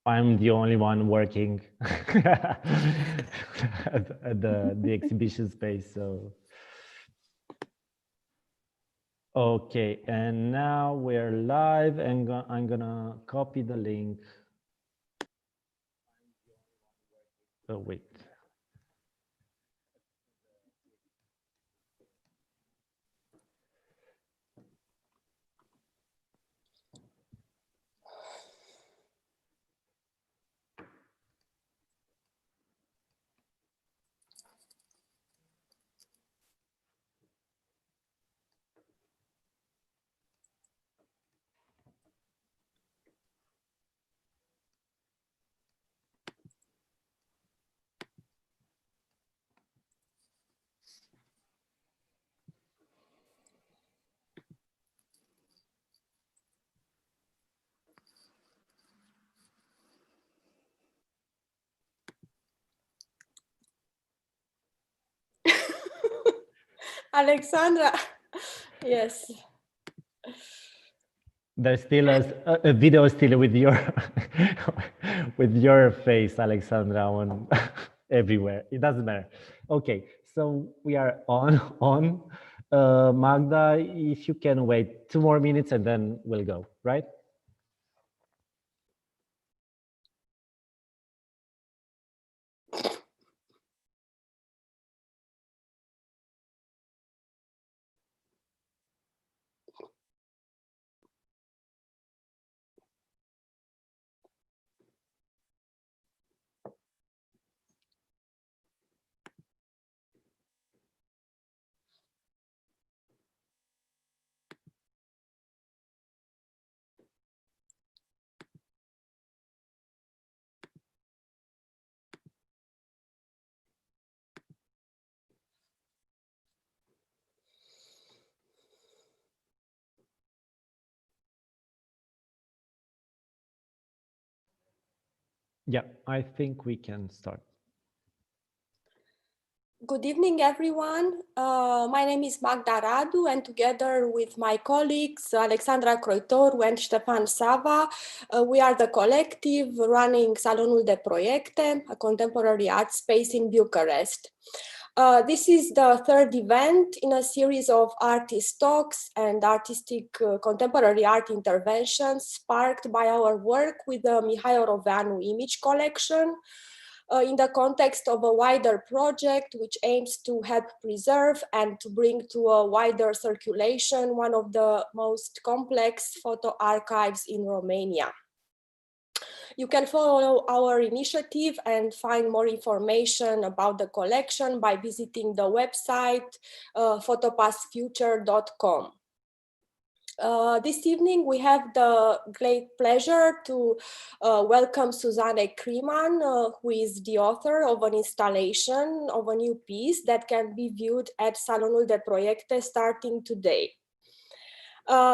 I'm the only one working at the exhibition space. So, okay, and now we're live, and I'm gonna copy the link. Oh, wait. Alexandra, yes. There's still a video still with your with your face, Alexandra, on everywhere. It doesn't matter. Okay, so we are on. Magda, if you can wait 2 more minutes and then we'll go, right? Yeah, I think we can start. Good evening, everyone. My name is Magda Radu, and together with my colleagues, Alexandra Croitoru and Ștefan Sava, we are the collective running Salonul de Proiecte, a contemporary art space in Bucharest. This is the third event in a series of artist talks and artistic contemporary art interventions sparked by our work with the Mihai Oroveanu image collection, in the context of a wider project which aims to help preserve and to bring to a wider circulation one of the most complex photo archives in Romania. You can follow our initiative and find more information about the collection by visiting the website photopassfuture.com. This evening, we have the great pleasure to welcome Susanne Kriemann, who is the author of an installation of a new piece that can be viewed at Salonul de Proiecte starting today.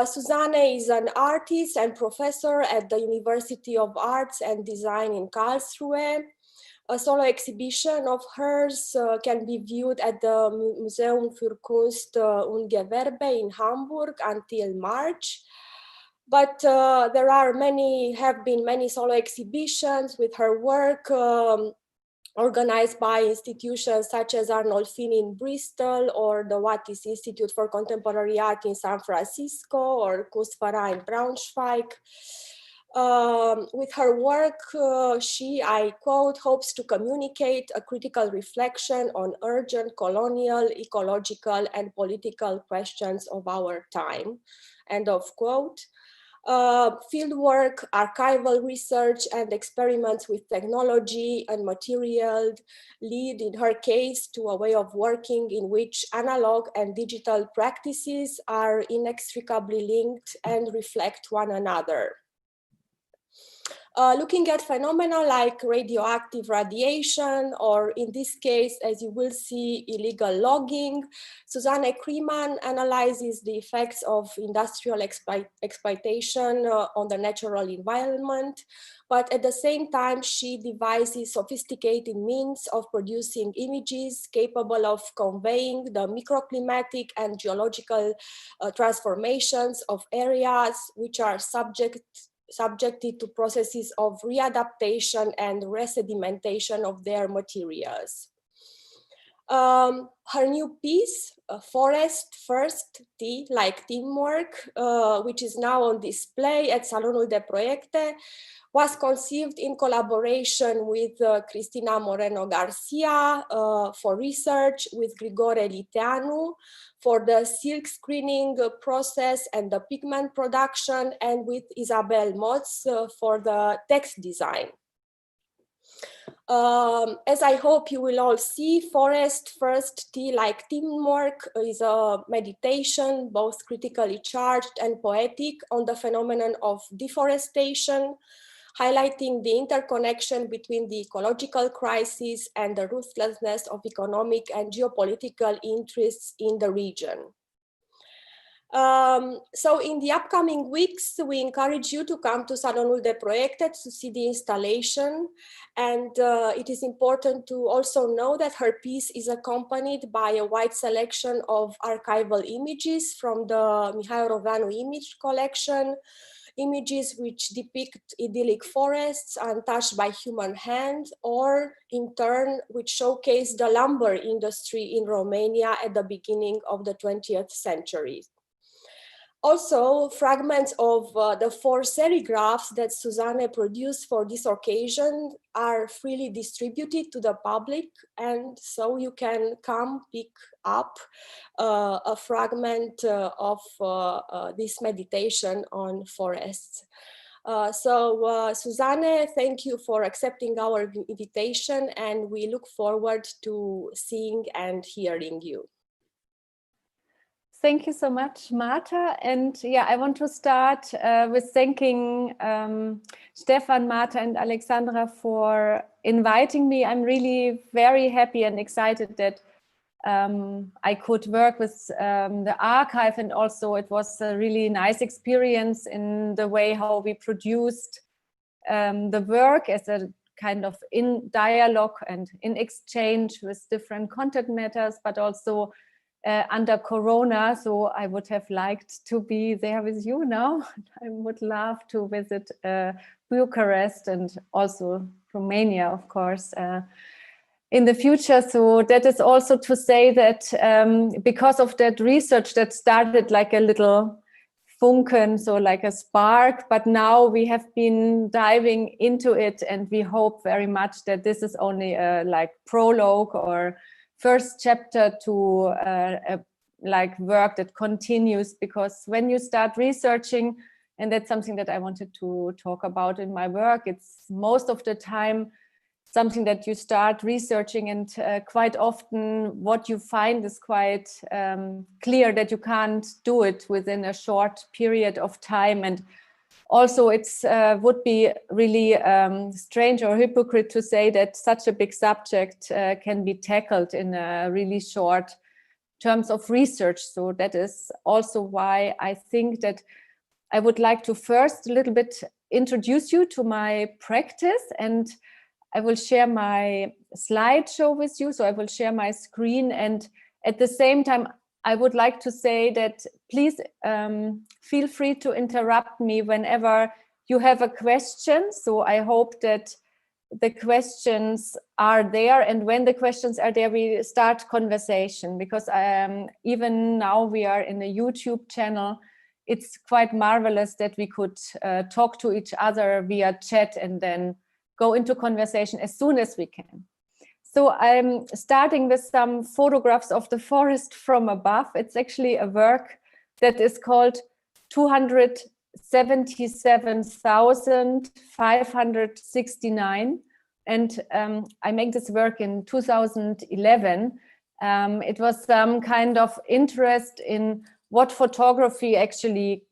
Susanne is an artist and professor at the University of Arts and Design in Karlsruhe. A solo exhibition of hers can be viewed at the Museum für Kunst und Gewerbe in Hamburg until March. But there have been many solo exhibitions with her work organized by institutions such as Arnolfini in Bristol or the Wattis Institute for Contemporary Art in San Francisco or Kunstverein in Braunschweig. With her work, she, I quote, hopes to communicate a critical reflection on urgent colonial, ecological, and political questions of our time, end of quote. Fieldwork, archival research, and experiments with technology and material lead, in her case, to a way of working in which analog and digital practices are inextricably linked and reflect one another. Looking at phenomena like radioactive radiation, or in this case, as you will see, illegal logging, Susanne Kriemann analyzes the effects of industrial exploitation on the natural environment, but at the same time, she devises sophisticated means of producing images capable of conveying the microclimatic and geological transformations of areas which are subject subjected to processes of readaptation and resedimentation of their materials. Her new piece, Forest First, Tea like Teamwork, which is now on display at Salonul de Proiecte, was conceived in collaboration with Cristina Moreno Garcia for research, with Grigore Liteanu for the silk screening process and the pigment production, and with Isabel Motz for the text design. As I hope you will all see, Forest First, Tea like Teamwork is a meditation, both critically charged and poetic, on the phenomenon of deforestation, highlighting the interconnection between the ecological crisis and the ruthlessness of economic and geopolitical interests in the region. So in the upcoming weeks, we encourage you to come to Salonul de Proiecte to see the installation. And it is important to also know that her piece is accompanied by a wide selection of archival images from the Mihai Roveanu image collection, images which depict idyllic forests untouched by human hand, or in turn, which showcase the lumber industry in Romania at the beginning of the 20th century. Also, fragments of the 4 serigraphs that Susanne produced for this occasion are freely distributed to the public, and so you can come pick up a fragment of this meditation on forests. Susanne, thank you for accepting our invitation, and we look forward to seeing and hearing you. Thank you so much, Marta. And yeah, I want to start with thanking Stefan, Marta, and Alexandra for inviting me. I'm really very happy and excited that I could work with the archive, and also it was a really nice experience in the way how we produced the work as a kind of in dialogue and in exchange with different content matters, but also under Corona. So I would have liked to be there with you now. I would love to visit Bucharest and also Romania, of course, in the future. So that is also to say that because of that research that started like a little funken, so like a spark, but now we have been diving into it, and we hope very much that this is only a like prologue or first chapter to like work that continues, because when you start researching, and that's something that I wanted to talk about in my work, it's most of the time something that you start researching, and quite often what you find is quite clear that you can't do it within a short period of time. And also it's would be really strange or hypocrite to say that such a big subject can be tackled in a really short terms of research. So that is also why I think that I would like to first a little bit introduce you to my practice, and I will share my slideshow with you. So I will share my screen, and at the same time, I would like to say that please feel free to interrupt me whenever you have a question. So I hope that the questions are there, and when the questions are there, we start conversation, because even now we are in a YouTube channel. It's quite marvelous that we could talk to each other via chat and then go into conversation as soon as we can. So I'm starting with some photographs of the forest from above. It's actually a work that is called 277,569. And I made this work in 2011. It was some kind of interest in what photography actually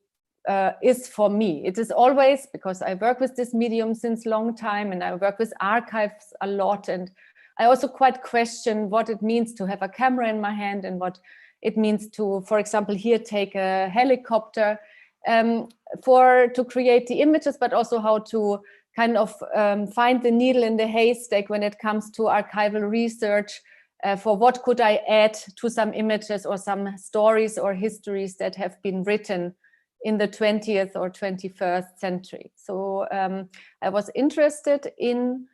is for me. It is always, because I work with this medium since long time, and I work with archives a lot, and I also quite question what it means to have a camera in my hand, and what it means to, for example, here take a helicopter to create the images, but also how to kind of find the needle in the haystack when it comes to archival research, for what could I add to some images or some stories or histories that have been written in the 20th or 21st century. So I was interested in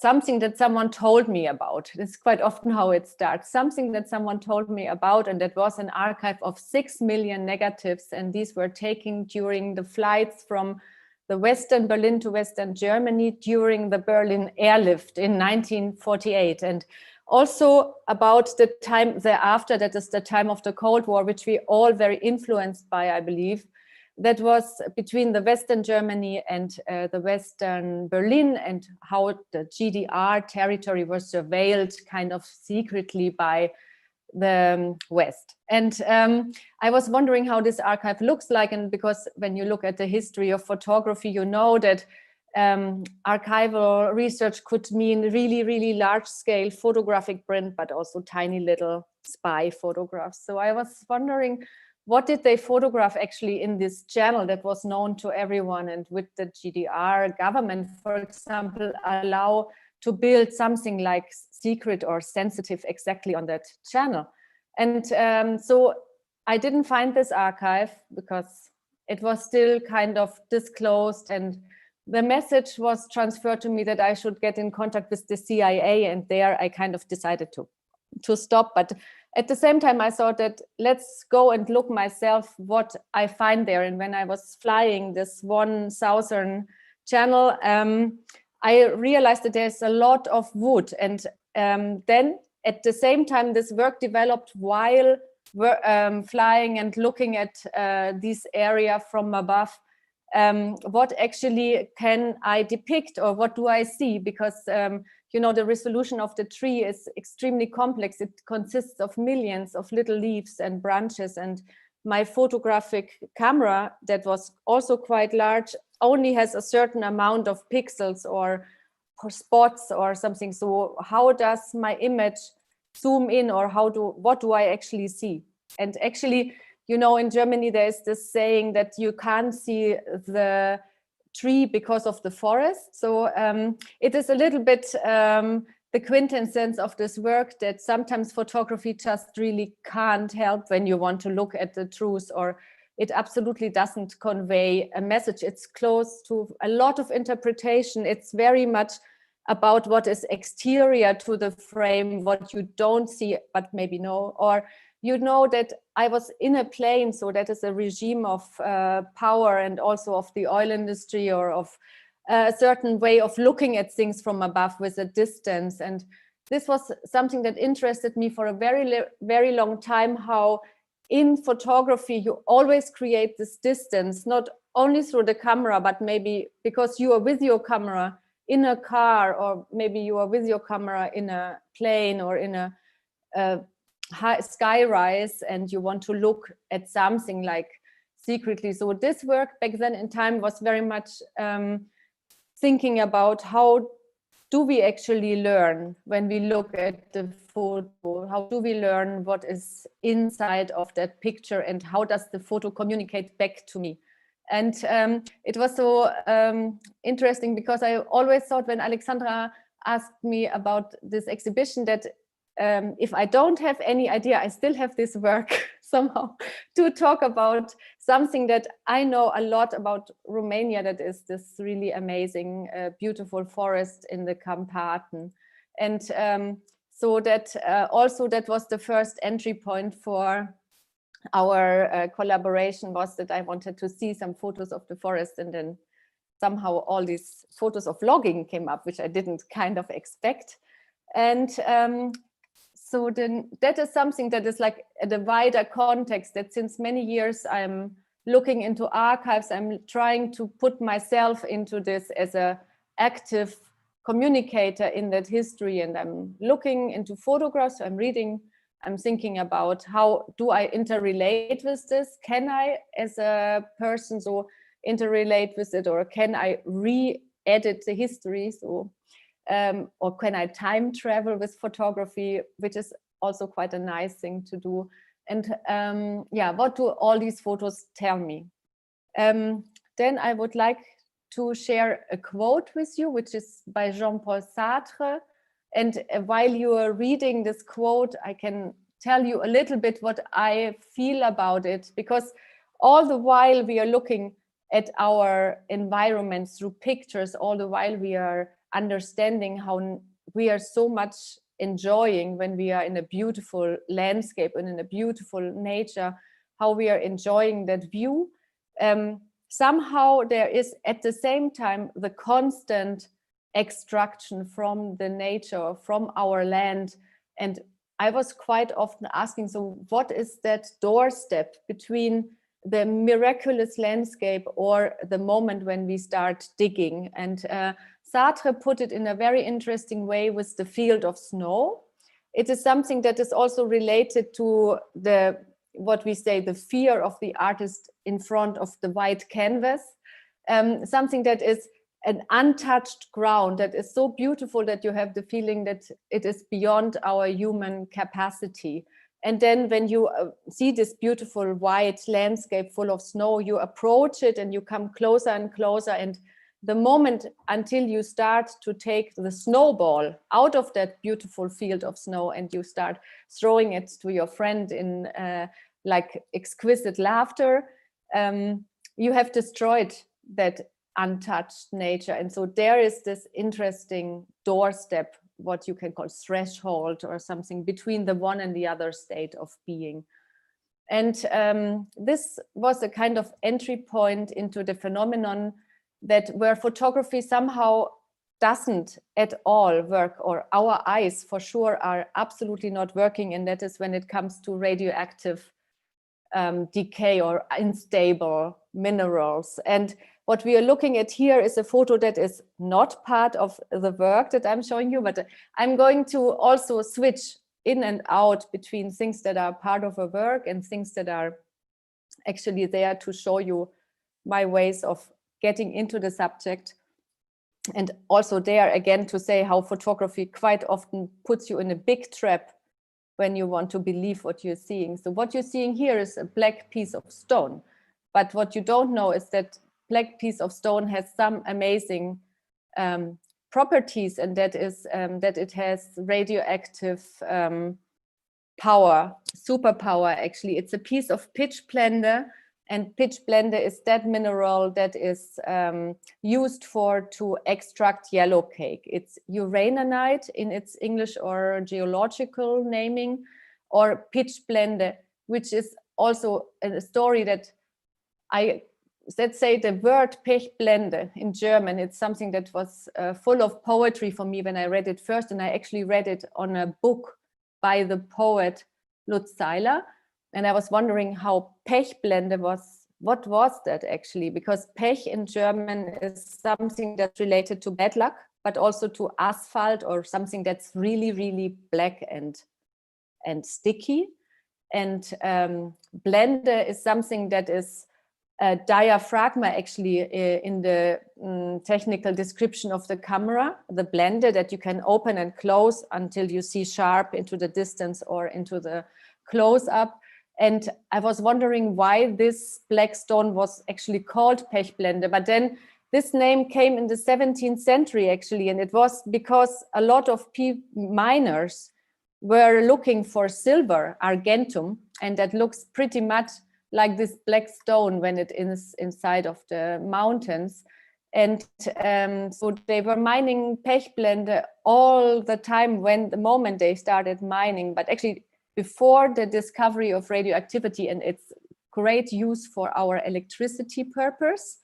something that someone told me about. It's quite often how it starts. Something that someone told me about, and that was an archive of 6 million negatives. And these were taken during the flights from the Western Berlin to Western Germany during the Berlin airlift in 1948. And also about the time thereafter, that is the time of the Cold War, which we all very influenced by, I believe. That was between the Western Germany and the Western Berlin, and how the GDR territory was surveilled kind of secretly by the West. And I was wondering how this archive looks like, and because when you look at the history of photography, you know that archival research could mean really, really large scale photographic print, but also tiny little spy photographs. So I was wondering, what did they photograph actually in this channel that was known to everyone, and with the GDR government, for example, allow to build something like secret or sensitive exactly on that channel? And so I didn't find this archive because it was still kind of disclosed, and the message was transferred to me that I should get in contact with the CIA, and there I kind of decided to stop. But at the same time, I thought that let's go and look myself what I find there. And when I was flying this one southern channel, I realized that there's a lot of wood. And then at the same time, this work developed while flying and looking at this area from above. What actually can I depict, or what do I see? Because you know, the resolution of the tree is extremely complex. It consists of millions of little leaves and branches, and my photographic camera, that was also quite large, only has a certain amount of pixels or spots or something. So how does my image zoom in, or what do I actually see? And actually, you know, in Germany, there's this saying that you can't see the tree because of the forest. So it is a little bit the quintessence of this work, that sometimes photography just really can't help when you want to look at the truth, or it absolutely doesn't convey a message. It's close to a lot of interpretation. It's very much about what is exterior to the frame, what you don't see but maybe know. Or you know that I was in a plane, so that is a regime of power, and also of the oil industry, or of a certain way of looking at things from above with a distance. And this was something that interested me for a very, very long time, how in photography you always create this distance, not only through the camera, but maybe because you are with your camera in a car, or maybe you are with your camera in a plane or in a high skyrise, and you want to look at something like secretly. So this work back then in time was very much thinking about how do we actually learn when we look at the photo? How do we learn what is inside of that picture, and how does the photo communicate back to me? And it was so interesting, because I always thought, when Alexandra asked me about this exhibition, that if I don't have any idea, I still have this work somehow to talk about something that I know a lot about Romania, that is this really amazing, beautiful forest in the Carpathen. And so that also that was the first entry point for our collaboration, was that I wanted to see some photos of the forest, and then somehow all these photos of logging came up, which I didn't kind of expect. And so then that is something that is like at a wider context, that since many years I'm looking into archives, I'm trying to put myself into this as an active communicator in that history, and I'm looking into photographs, I'm reading, I'm thinking about how do I interrelate with this? Can I, as a person, so interrelate with it, or can I re-edit the history? So, or can I time travel with photography, which is also quite a nice thing to do. And yeah, what do all these photos tell me? Then I would like to share a quote with you, which is by Jean-Paul Sartre. And while you are reading this quote, I can tell you a little bit what I feel about it, because all the while we are looking at our environment through pictures, all the while we are understanding how we are so much enjoying when we are in a beautiful landscape and in a beautiful nature, how we are enjoying that view. Somehow there is at the same time the constant extraction from the nature, from our land. And I was quite often asking, so what is that doorstep between the miraculous landscape or the moment when we start digging? And Sartre put it in a very interesting way with the field of snow. It is something that is also related to what we say, the fear of the artist in front of the white canvas, something that is an untouched ground, that is so beautiful that you have the feeling that it is beyond our human capacity. And then when you see this beautiful white landscape full of snow, you approach it and you come closer and closer. And the moment until you start to take the snowball out of that beautiful field of snow and you start throwing it to your friend in like exquisite laughter, you have destroyed that untouched nature. And so there is this interesting doorstep, what you can call threshold or something between the one and the other state of being. And this was a kind of entry point into the phenomenon that where photography somehow doesn't at all work, or our eyes for sure are absolutely not working, and that is when it comes to radioactive decay or unstable minerals. And what we are looking at here is a photo that is not part of the work that I'm showing you, but I'm going to also switch in and out between things that are part of a work and things that are actually there to show you my ways of getting into the subject. And also there again to say how photography quite often puts you in a big trap when you want to believe what you're seeing. So what you're seeing here is a black piece of stone, but what you don't know is that black piece of stone has some amazing properties, and that is that it has radioactive power, superpower actually. It's a piece of pitch blende, and pitch blende is that mineral that is used to extract yellow cake. It's uraninite in its English or geological naming, or pitch blende, which is also a story that let's say the word Pechblende in German, it's something that was full of poetry for me when I read it first, and I actually read it on a book by the poet Lutz Seiler. And I was wondering how Pechblende was, what was that actually? Because Pech in German is something that's related to bad luck, but also to asphalt or something that's really, really black and sticky. And blende is something that is a diaphragma actually in the technical description of the camera, the blende that you can open and close until you see sharp into the distance or into the close-up. And I was wondering why this black stone was actually called Pechblende, but then this name came in the 17th century actually, and it was because a lot of miners were looking for silver, argentum, and that looks pretty much like this black stone when it is inside of the mountains. And so they were mining Pechblende all the time the moment they started mining, but actually before the discovery of radioactivity and its great use for our electricity purpose,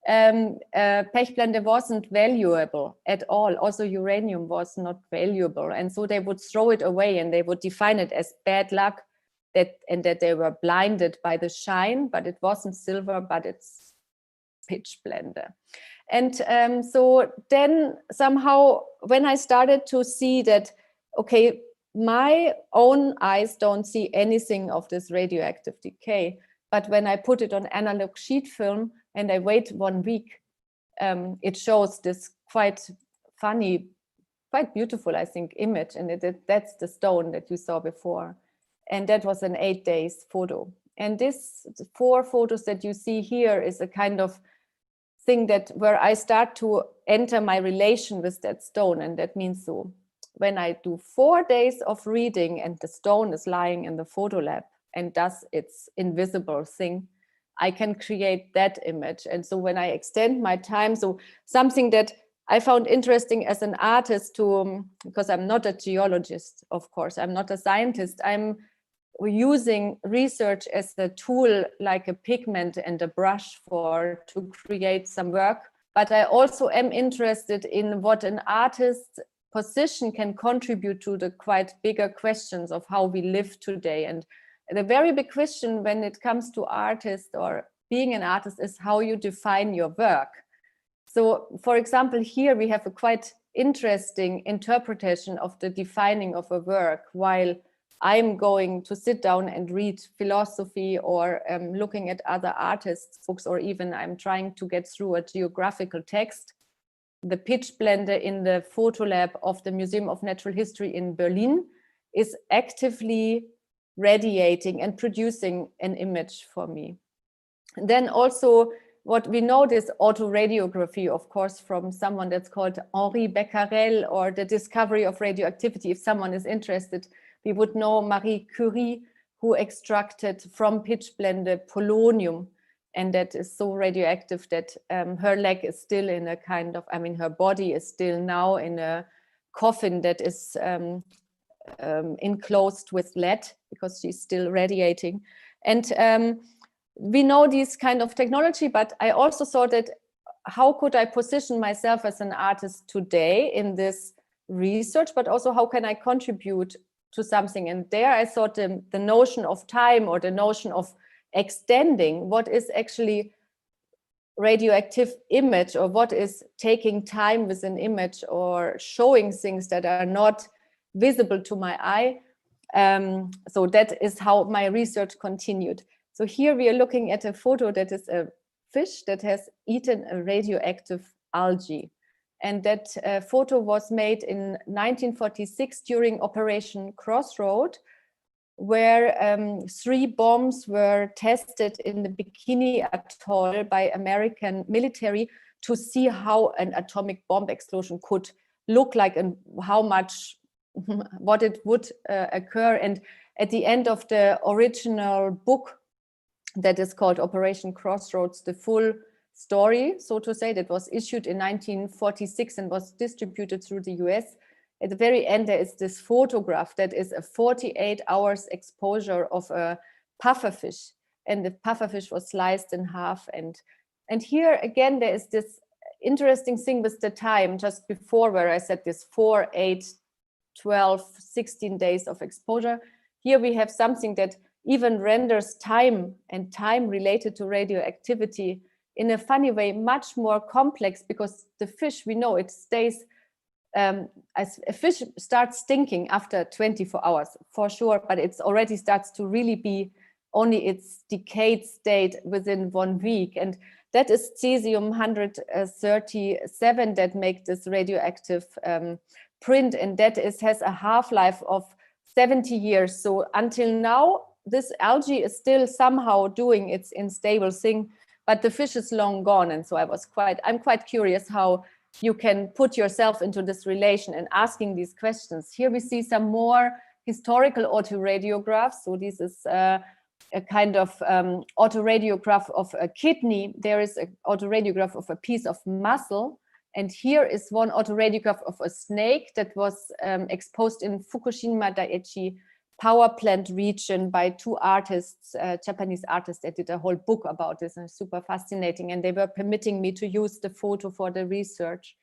Pechblende wasn't valuable at all. Also uranium was not valuable. And so they would throw it away and they would define it as bad luck, and that they were blinded by the shine, but it wasn't silver, but it's Pechblende. And so then somehow when I started to see that, okay, my own eyes don't see anything of this radioactive decay, but when I put it on analog sheet film and I wait 1 week, it shows this quite funny, quite beautiful, I think, image. And that's the stone that you saw before. And that was an 8 days photo. And this 4 photos that you see here is a kind of thing that where I start to enter my relation with that stone. And that means so when I do 4 days of reading and the stone is lying in the photo lab and does its invisible thing, I can create that image. And so when I extend my time, so something that I found interesting as an artist to, because I'm not a geologist, of course, I'm not a scientist, I'm using research as a tool, like a pigment and a brush to create some work. But I also am interested in what an artist's position can contribute to the quite bigger questions of how we live today. And the very big question when it comes to artists or being an artist is how you define your work. So, for example, here we have a quite interesting interpretation of the defining of a work, while I'm going to sit down and read philosophy or looking at other artists' books, or even I'm trying to get through a geographical text. The pitch blender in the photo lab of the Museum of Natural History in Berlin is actively radiating and producing an image for me. And then also what we know is autoradiography, of course, from someone that's called Henri Becquerel, or the discovery of radioactivity. If someone is interested, we would know Marie Curie, who extracted from pitch blende polonium, and that is so radioactive that her leg is still in a kind of, I mean, her body is still now in a coffin that is enclosed with lead, because she's still radiating. And we know this kind of technology, but I also thought that how could I position myself as an artist today in this research, but also how can I contribute to something? And there I thought the notion of time, or the notion of extending what is actually radioactive image, or what is taking time with an image, or showing things that are not visible to my eye. So that is how my research continued. So here we are looking at a photo that is a fish that has eaten a radioactive algae. And that photo was made in 1946 during Operation Crossroad, where 3 bombs were tested in the Bikini Atoll by American military to see how an atomic bomb explosion could look like and how much, what it would occur. And at the end of the original book that is called Operation Crossroads, the full story, so to say, that was issued in 1946 and was distributed through the US. At the very end, there is this photograph that is a 48 hours exposure of a pufferfish. And the pufferfish was sliced in half. And here again, there is this interesting thing with the time just before, where I said this 4, 8, 12, 16 days of exposure. Here we have something that even renders time and time related to radioactivity in a funny way much more complex, because the fish, we know it stays, as a fish starts stinking after 24 hours for sure, but it already starts to really be only its decayed state within 1 week. And that is cesium-137 that make this radioactive print, and that has a half-life of 70 years. So until now, this algae is still somehow doing its unstable thing, but the fish is long gone. And so I'm quite curious how you can put yourself into this relation and asking these questions. Here we see some more historical autoradiographs. So this is a kind of autoradiograph of a kidney. There is an autoradiograph of a piece of muscle. And here is one autoradiograph of a snake that was exposed in Fukushima Daiichi power plant region by 2 artists, Japanese artists that did a whole book about this, and super fascinating. And they were permitting me to use the photo for the research.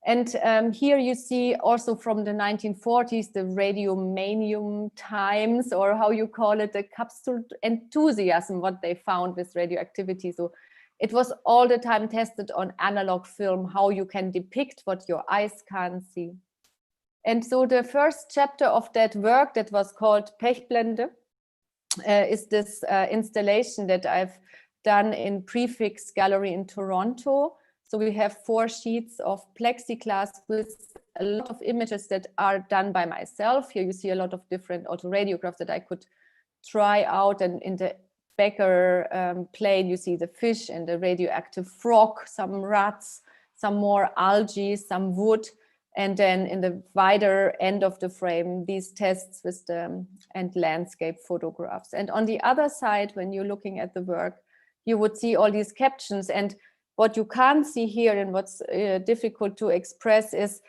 And here you see also from the 1940s, the radiomanium times, or how you call it, the capsule enthusiasm, what they found with radioactivity. So it was all the time tested on analog film, how you can depict what your eyes can't see. And so the first chapter of that work that was called Pechblende is this installation that I've done in Prefix Gallery in Toronto. So we have 4 sheets of plexiglass with a lot of images that are done by myself. Here you see a lot of different autoradiographs that I could try out. And in the Becker plane, you see the fish and the radioactive frog, some rats, some more algae, some wood. And then in the wider end of the frame, these tests with and landscape photographs. And on the other side, when you're looking at the work, you would see all these captions. And what you can't see here and what's difficult to express is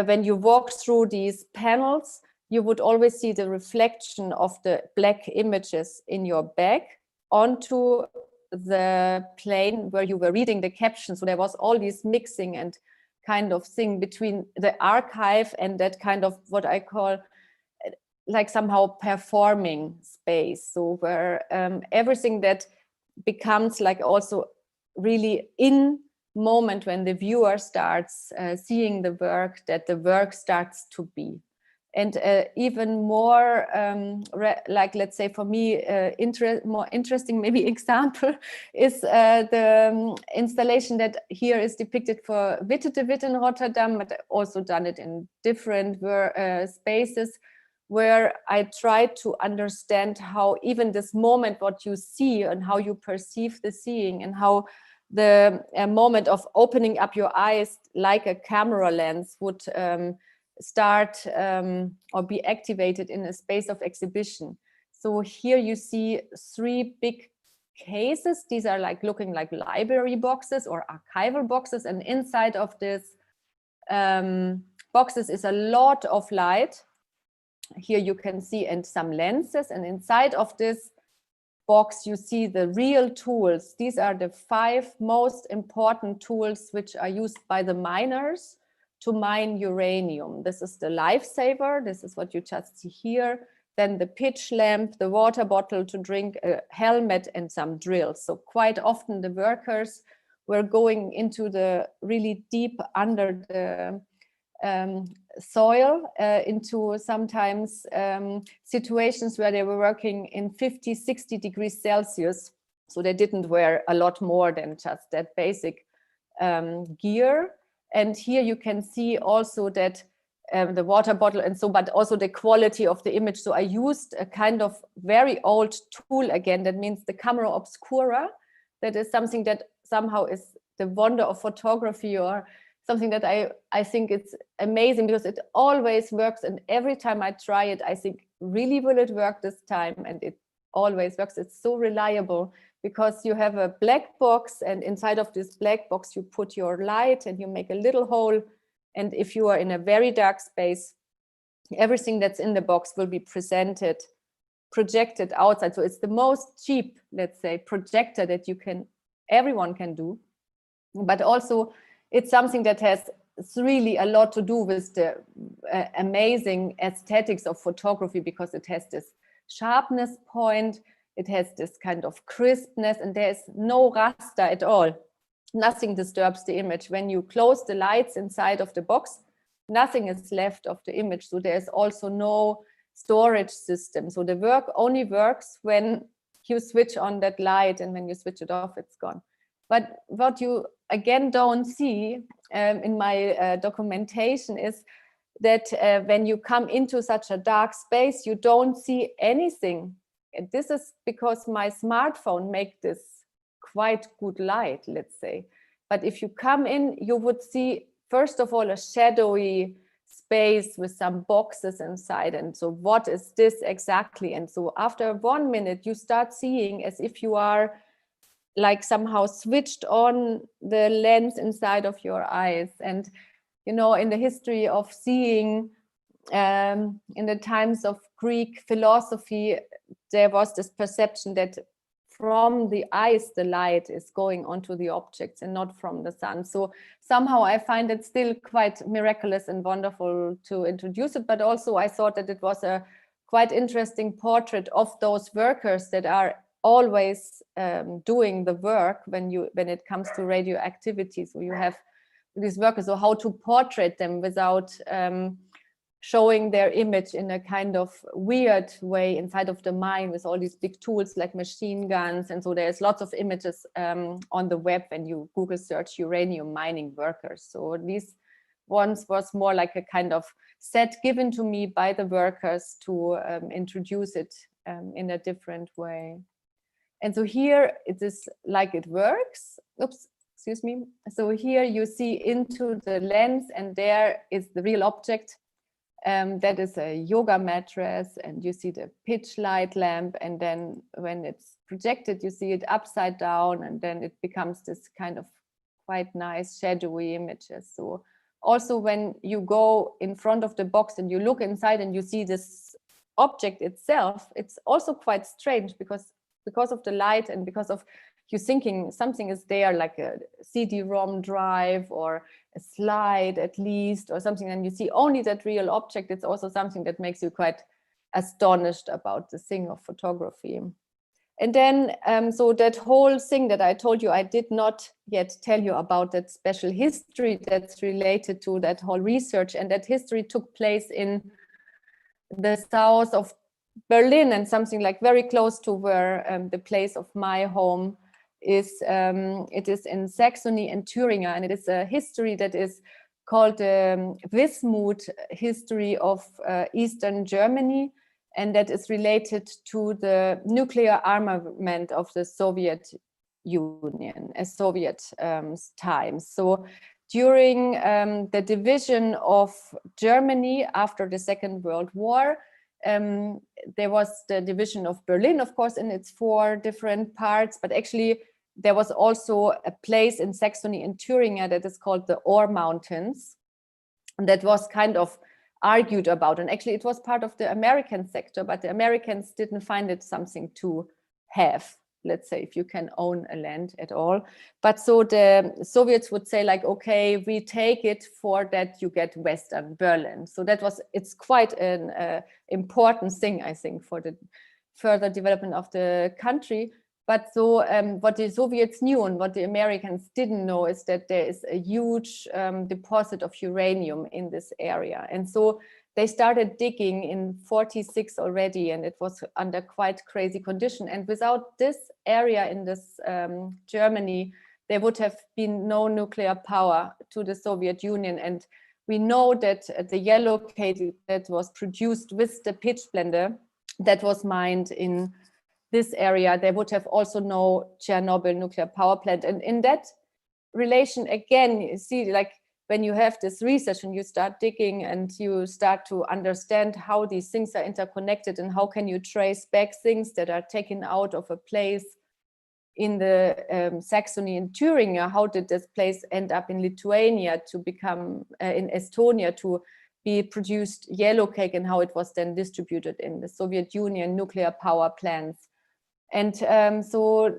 when you walk through these panels, you would always see the reflection of the black images in your bag onto the plane where you were reading the captions. So there was all this mixing and kind of thing between the archive and that kind of what I call like somehow performing space. So where everything that becomes like also really in moment when the viewer starts seeing the work, that the work starts to be. And even more like, let's say for me, more interesting maybe example is the installation that here is depicted for Witte de Witt in Rotterdam, but I also done it in different spaces where I tried to understand how even this moment, what you see and how you perceive the seeing, and how the moment of opening up your eyes like a camera lens would start or be activated in a space of exhibition. So here you see 3 big cases. These are like looking like library boxes or archival boxes, and inside of this boxes is a lot of light. Here you can see, and some lenses, and inside of this box you see the real tools. These are the 5 most important tools which are used by the miners to mine uranium. This is the lifesaver, this is what you just see here, then the pitch lamp, the water bottle to drink, a helmet, and some drills. So quite often the workers were going into the really deep under the soil into sometimes situations where they were working in 50, 60 degrees Celsius. So they didn't wear a lot more than just that basic gear. And here you can see also that the water bottle and so, but also the quality of the image. So I used a kind of very old tool again, that means the Camera Obscura. That is something that somehow is the wonder of photography, or something that I think it's amazing because it always works. And every time I try it, I think, really will it work this time? And it always works. It's so reliable because you have a black box, and inside of this black box, you put your light and you make a little hole. And if you are in a very dark space, everything that's in the box will be projected outside. So it's the most cheap, let's say, projector that everyone can do. But also it's something that has really a lot to do with the amazing aesthetics of photography, because it has this sharpness point, it has this kind of crispness, and there's no raster at all. Nothing disturbs the image. When you close the lights inside of the box, nothing is left of the image. So there's also no storage system. So the work only works when you switch on that light, and when you switch it off, it's gone. But what you again don't see in my documentation is that when you come into such a dark space, you don't see anything. And this is because my smartphone makes this quite good light, let's say. But if you come in, you would see, first of all, a shadowy space with some boxes inside. And so what is this exactly? And so after 1 minute, you start seeing as if you are like somehow switched on the lens inside of your eyes. And, you know, in the history of seeing, in the times of Greek philosophy, there was this perception that from the eyes, the light is going onto the objects and not from the sun. So somehow I find it still quite miraculous and wonderful to introduce it. But also I thought that it was a quite interesting portrait of those workers that are always doing the work when it comes to radioactivity. So you have these workers, so how to portrait them without showing their image in a kind of weird way inside of the mine with all these big tools like machine guns. And so there's lots of images on the web when you Google search uranium mining workers. So these ones was more like a kind of set given to me by the workers to introduce it in a different way. And so here it is like it works. Oops, excuse me. So here you see into the lens, and there is the real object. That is a yoga mattress, and you see the pitch light lamp, and then when it's projected, you see it upside down, and then it becomes this kind of quite nice shadowy images. So also when you go in front of the box and you look inside and you see this object itself, it's also quite strange because of the light and because of you thinking something is there, like a CD-ROM drive or a slide at least or something, and you see only that real object. It's also something that makes you quite astonished about the thing of photography. And then, so that whole thing that I told you, I did not yet tell you about that special history that's related to that whole research. And that history took place in the south of Berlin, and something like very close to where the place of my home is. It is in Saxony and Thuringia, and it is a history that is called the Wismut history of Eastern Germany, and that is related to the nuclear armament of the Soviet Union, Soviet times. So during the division of Germany after the Second World War, there was the division of Berlin, of course, in its 4 different parts, but actually there was also a place in Saxony and Thuringia that is called the Ore Mountains, and that was kind of argued about. And actually it was part of the American sector, but the Americans didn't find it something to have, let's say, if you can own a land at all. But so the Soviets would say like, okay, we take it for that you get Western Berlin. So that was, it's quite an important thing, I think, for the further development of the country. But so what the Soviets knew and what the Americans didn't know is that there is a huge deposit of uranium in this area. And so they started digging in 46 already, and it was under quite crazy condition. And without this area in this Germany, there would have been no nuclear power to the Soviet Union. And we know that the yellow cake that was produced with the pitch blender that was mined in this area, there would have also no Chernobyl nuclear power plant. And in that relation, again, you see, like when you have this research and you start digging and you start to understand how these things are interconnected and how can you trace back things that are taken out of a place in the Saxony and Thuringia, how did this place end up in Lithuania to become, in Estonia to be produced yellow cake, and how it was then distributed in the Soviet Union nuclear power plants. And so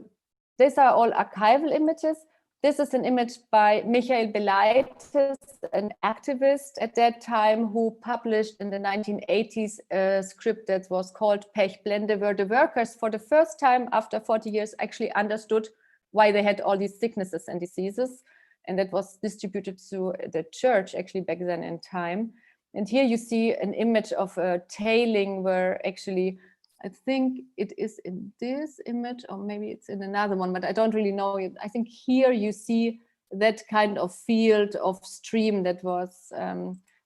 these are all archival images. This is an image by Michael Belaitis, an activist at that time, who published in the 1980s a script that was called Pechblende, where the workers for the first time after 40 years actually understood why they had all these sicknesses and diseases. And that was distributed to the church actually back then in time. And here you see an image of a tailing where actually, I think it is in this image, or maybe it's in another one, but I don't really know. I think here you see that kind of field of stream that was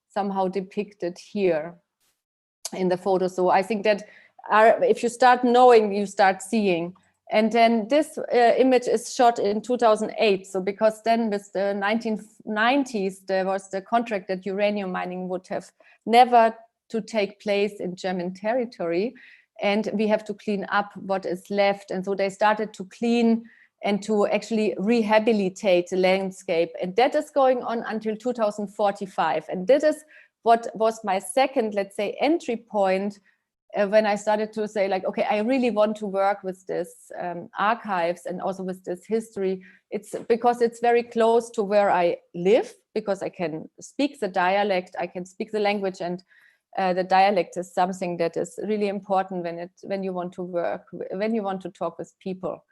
somehow depicted here in the photo. So I think that if you start knowing, you start seeing. And then this image is shot in 2008. So because then with the 1990s, there was the contract that uranium mining would have never to take place in German territory. And we have to clean up what is left. And so they started to clean and to actually rehabilitate the landscape. And that is going on until 2045. And that is what was my second, let's say, entry point when I started to say like, okay, I really want to work with this archives and also with this history. It's because it's very close to where I live, because I can speak the dialect, I can speak the language, and the dialect is something that is really important when you want to work, when you want to talk with people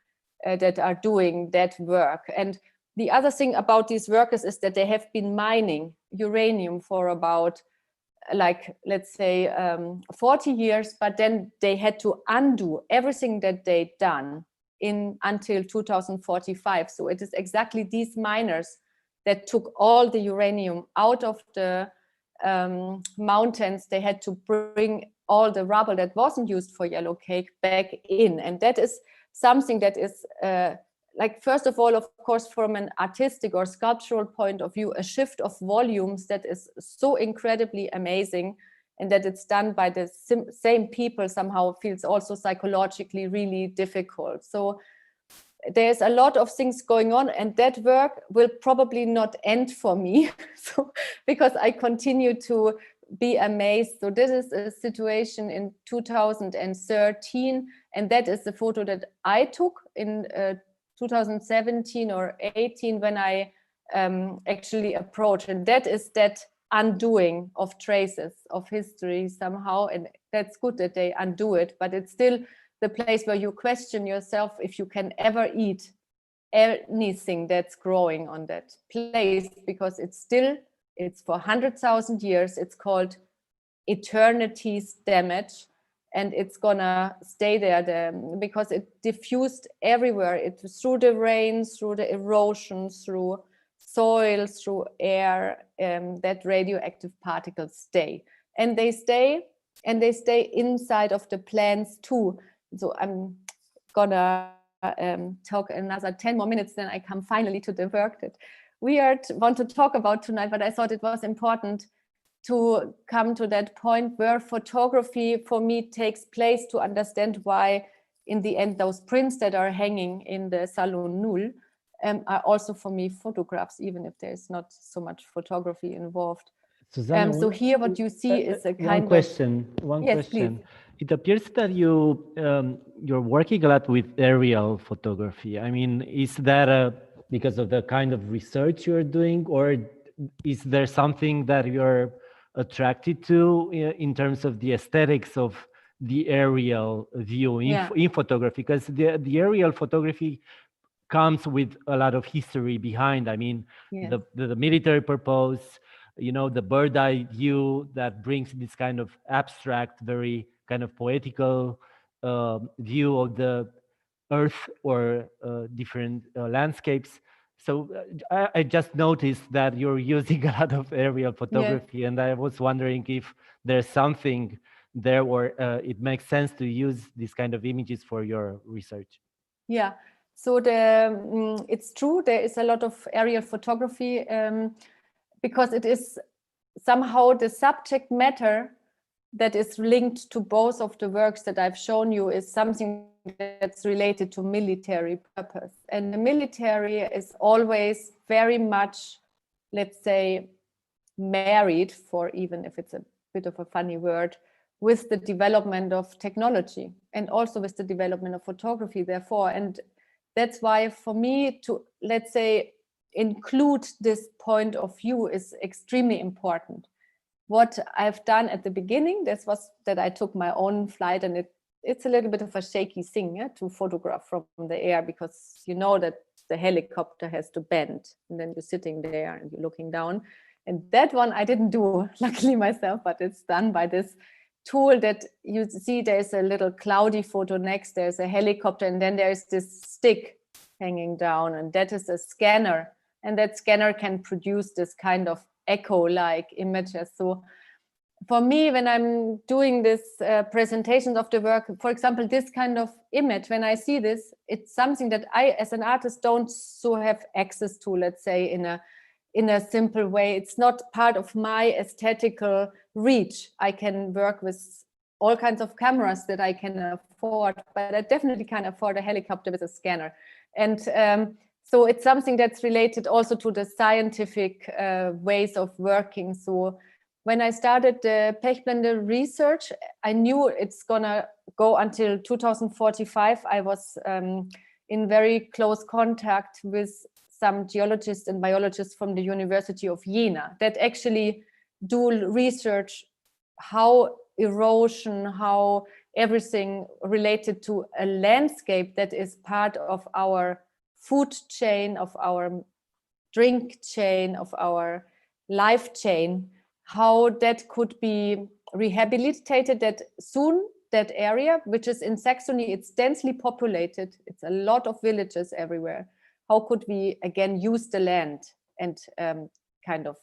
that are doing that work. And the other thing about these workers is that they have been mining uranium for about, like, let's say 40 years, but then they had to undo everything that they'd done until 2045. So it is exactly these miners that took all the uranium out of the mountains. They had to bring all the rubble that wasn't used for yellow cake back in. And that is something that is like, first of all, of course, from an artistic or sculptural point of view, a shift of volumes that is so incredibly amazing. and that it's done by the same people somehow feels also psychologically really difficult. So there's a lot of things going on, and that work will probably not end for me. So because I continue to be amazed. So this is a situation in 2013, and that is the photo that I took in 2017 or 18 when I actually approached, and that is that undoing of traces of history somehow, and that's good that they undo it, but it's still the place where you question yourself if you can ever eat anything that's growing on that place, because it's for 100,000 years. It's called eternity's damage, and it's gonna stay there because it diffused everywhere. It through the rain, through the erosion, through soil, through air, that radioactive particles stay, and they stay inside of the plants too. So I'm gonna talk another 10 more minutes, then I come finally to the work that we want to talk about tonight. But I thought it was important to come to that point where photography for me takes place, to understand why in the end those prints that are hanging in the Salon Null are also for me photographs, even if there's not so much photography involved. Susanne, so here what you see is a kind one question. Yes, please. It appears that you're working a lot with aerial photography. I mean, is that because of the kind of research you're doing, or is there something that you're attracted to in terms of the aesthetics of the aerial view in photography? Because the aerial photography comes with a lot of history behind. I mean, the military purpose, the bird eye view that brings this kind of abstract, very kind of poetical view of the earth or different landscapes. So I just noticed that you're using a lot of aerial photography, and I was wondering if there's something there, or it makes sense to use these kind of images for your research. Yeah, so it's true, there is a lot of aerial photography because it is somehow the subject matter that is linked to both of the works that I've shown you is something that's related to military purpose. And the military is always very much, let's say, married, for even if it's a bit of a funny word, with the development of technology and also with the development of photography, therefore. And that's why for me to, let's say, include this point of view is extremely important. What I've done at the beginning, this was that I took my own flight, and it's a little bit of a shaky thing to photograph from the air, because you know that the helicopter has to bend, and then you're sitting there and you're looking down. And that one I didn't do, luckily myself, but it's done by this tool that you see. There's a little cloudy photo next, there's a helicopter, and then there's this stick hanging down, and that is a scanner. And that scanner can produce this kind of echo-like images. So for me, when I'm doing this presentations of the work, for example, this kind of image, when I see this, it's something that I, as an artist, don't so have access to, let's say, in a simple way. It's not part of my aesthetical reach. I can work with all kinds of cameras that I can afford, but I definitely can't afford a helicopter with a scanner. And so it's something that's related also to the scientific ways of working. So when I started the Pechblende research, I knew it's gonna go until 2045. I was in very close contact with some geologists and biologists from the University of Jena that actually do research how erosion, how everything related to a landscape that is part of our food chain, of our drink chain, of our life chain, how that could be rehabilitated, that soon that area, which is in Saxony, it's densely populated, it's a lot of villages everywhere. How could we again use the land and kind of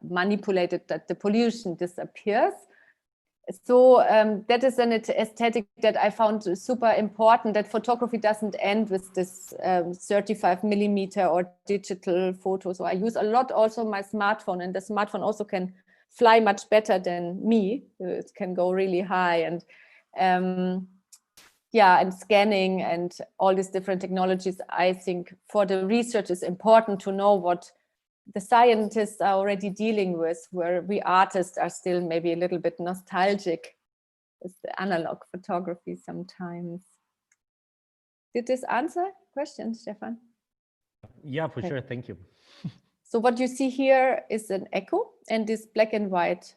manipulate it, that the pollution disappears? So that is an aesthetic that I found super important, that photography doesn't end with this 35mm or digital photos. So I use a lot also my smartphone, and the smartphone also can fly much better than me. It can go really high, and yeah, and scanning and all these different technologies. I think for the research is important to know what the scientists are already dealing with, where we artists are still maybe a little bit nostalgic with the analog photography sometimes. Did this answer question, Stefan? Yeah, for sure. Thank you. So what you see here is an echo, and this black and white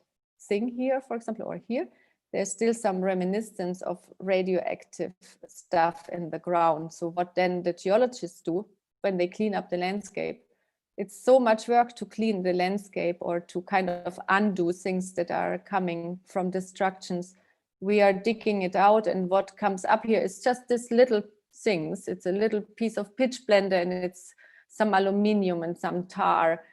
thing here, for example, or here, there's still some reminiscence of radioactive stuff in the ground. So what then the geologists do when they clean up the landscape, it's so much work to clean the landscape or to kind of undo things that are coming from destructions. We are digging it out, and what comes up here is just this little things. It's a little piece of pitch blender, and it's some aluminium and some tar.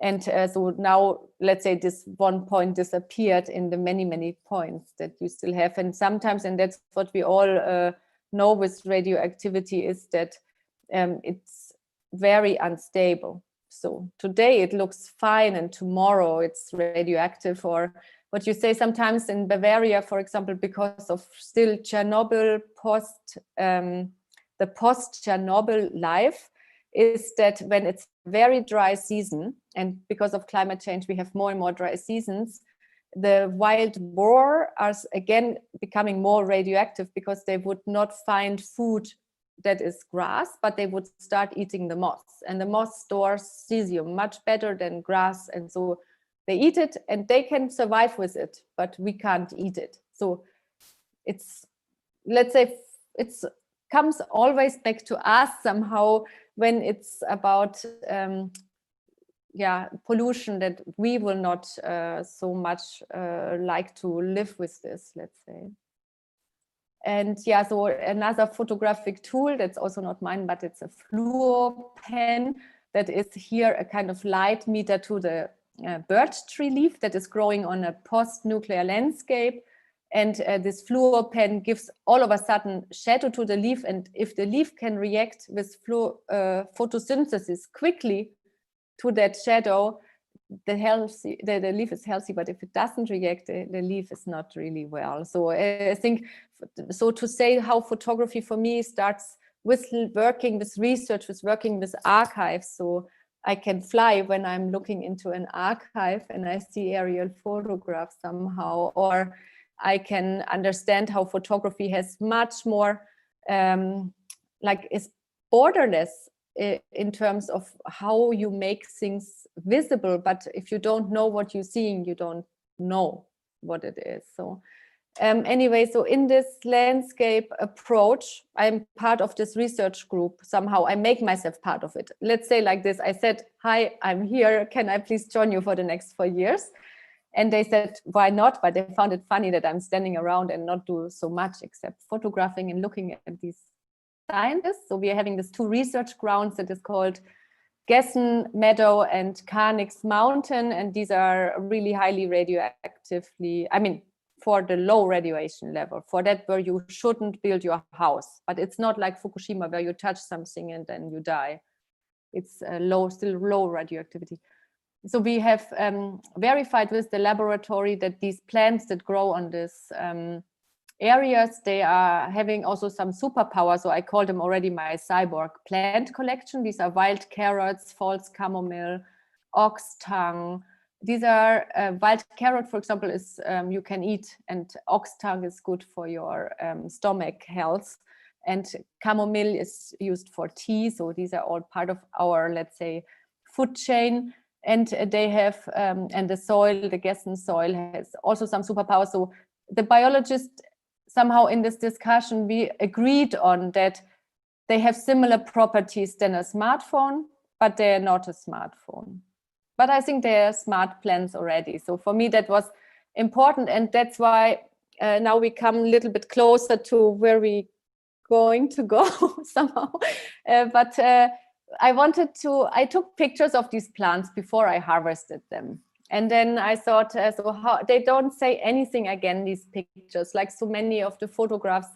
And so now, let's say this one point disappeared in the many, many points that you still have. And sometimes, and that's what we all know with radioactivity, is that it's very unstable. So today it looks fine, and tomorrow it's radioactive. Or what you say sometimes in Bavaria, for example, because of still Chernobyl the post-Chernobyl life, is that when it's very dry season, and because of climate change we have more and more dry seasons, the wild boar are again becoming more radioactive, because they would not find food that is grass, but they would start eating the moss, and the moss stores cesium much better than grass, and so they eat it and they can survive with it, but we can't eat it. So it's, let's say, it's comes always back to us somehow when it's about pollution, that we will not so much like to live with this, let's say. And yeah, so another photographic tool that's also not mine, but it's a fluor pen that is here a kind of light meter to the birch tree leaf that is growing on a post-nuclear landscape. And this fluor pen gives all of a sudden shadow to the leaf. And if the leaf can react with photosynthesis quickly to that shadow, the leaf is healthy. But if it doesn't react, the leaf is not really well. So I think, so to say how photography for me starts with working with research, with working with archives. So I can fly when I'm looking into an archive and I see aerial photographs somehow, or I can understand how photography has much more, is borderless in terms of how you make things visible. But if you don't know what you're seeing, you don't know what it is. So anyway, so in this landscape approach, I'm part of this research group. Somehow I make myself part of it. Let's say like this, I said, hi, I'm here. Can I please join you for the next 4 years? And they said, why not? But they found it funny that I'm standing around and not do so much except photographing and looking at these scientists. So we are having these 2 research grounds that is called Gessen Meadow and Carnix Mountain. And these are really highly radioactively, I mean, for the low radiation level, for that where you shouldn't build your house. But it's not like Fukushima where you touch something and then you die. It's still low radioactivity. So we have verified with the laboratory that these plants that grow on these areas, they are having also some superpower. So I call them already my cyborg plant collection. These are wild carrots, false chamomile, ox tongue. These are wild carrot, for example, is you can eat, and ox tongue is good for your stomach health. And chamomile is used for tea. So these are all part of our, let's say, food chain. And they have, and the soil, the Gessen soil has also some superpower. So the biologists somehow in this discussion, we agreed on that they have similar properties than a smartphone, but they're not a smartphone. But I think they're smart plants already. So for me, that was important. And that's why now we come a little bit closer to where we're going to go somehow. I took pictures of these plants before I harvested them. And then I thought, they don't say anything again, these pictures, like so many of the photographs,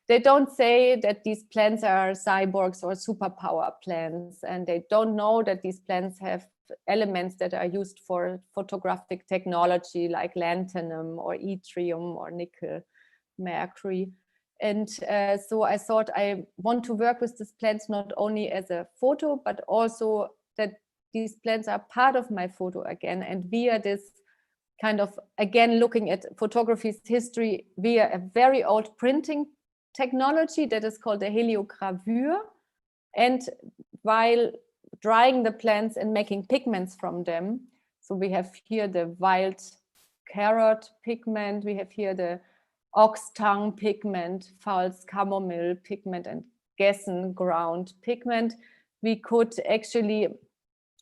they don't say that these plants are cyborgs or superpower plants. And they don't know that these plants have elements that are used for photographic technology like lanthanum or yttrium or nickel, mercury. And so I thought I want to work with these plants not only as a photo, but also that these plants are part of my photo again. And via this kind of, again, looking at photography's history via a very old printing technology that is called the heliogravure. And while drying the plants and making pigments from them, so we have here the wild carrot pigment, we have here the ox tongue pigment, false chamomile pigment, and gessen ground pigment. We could actually,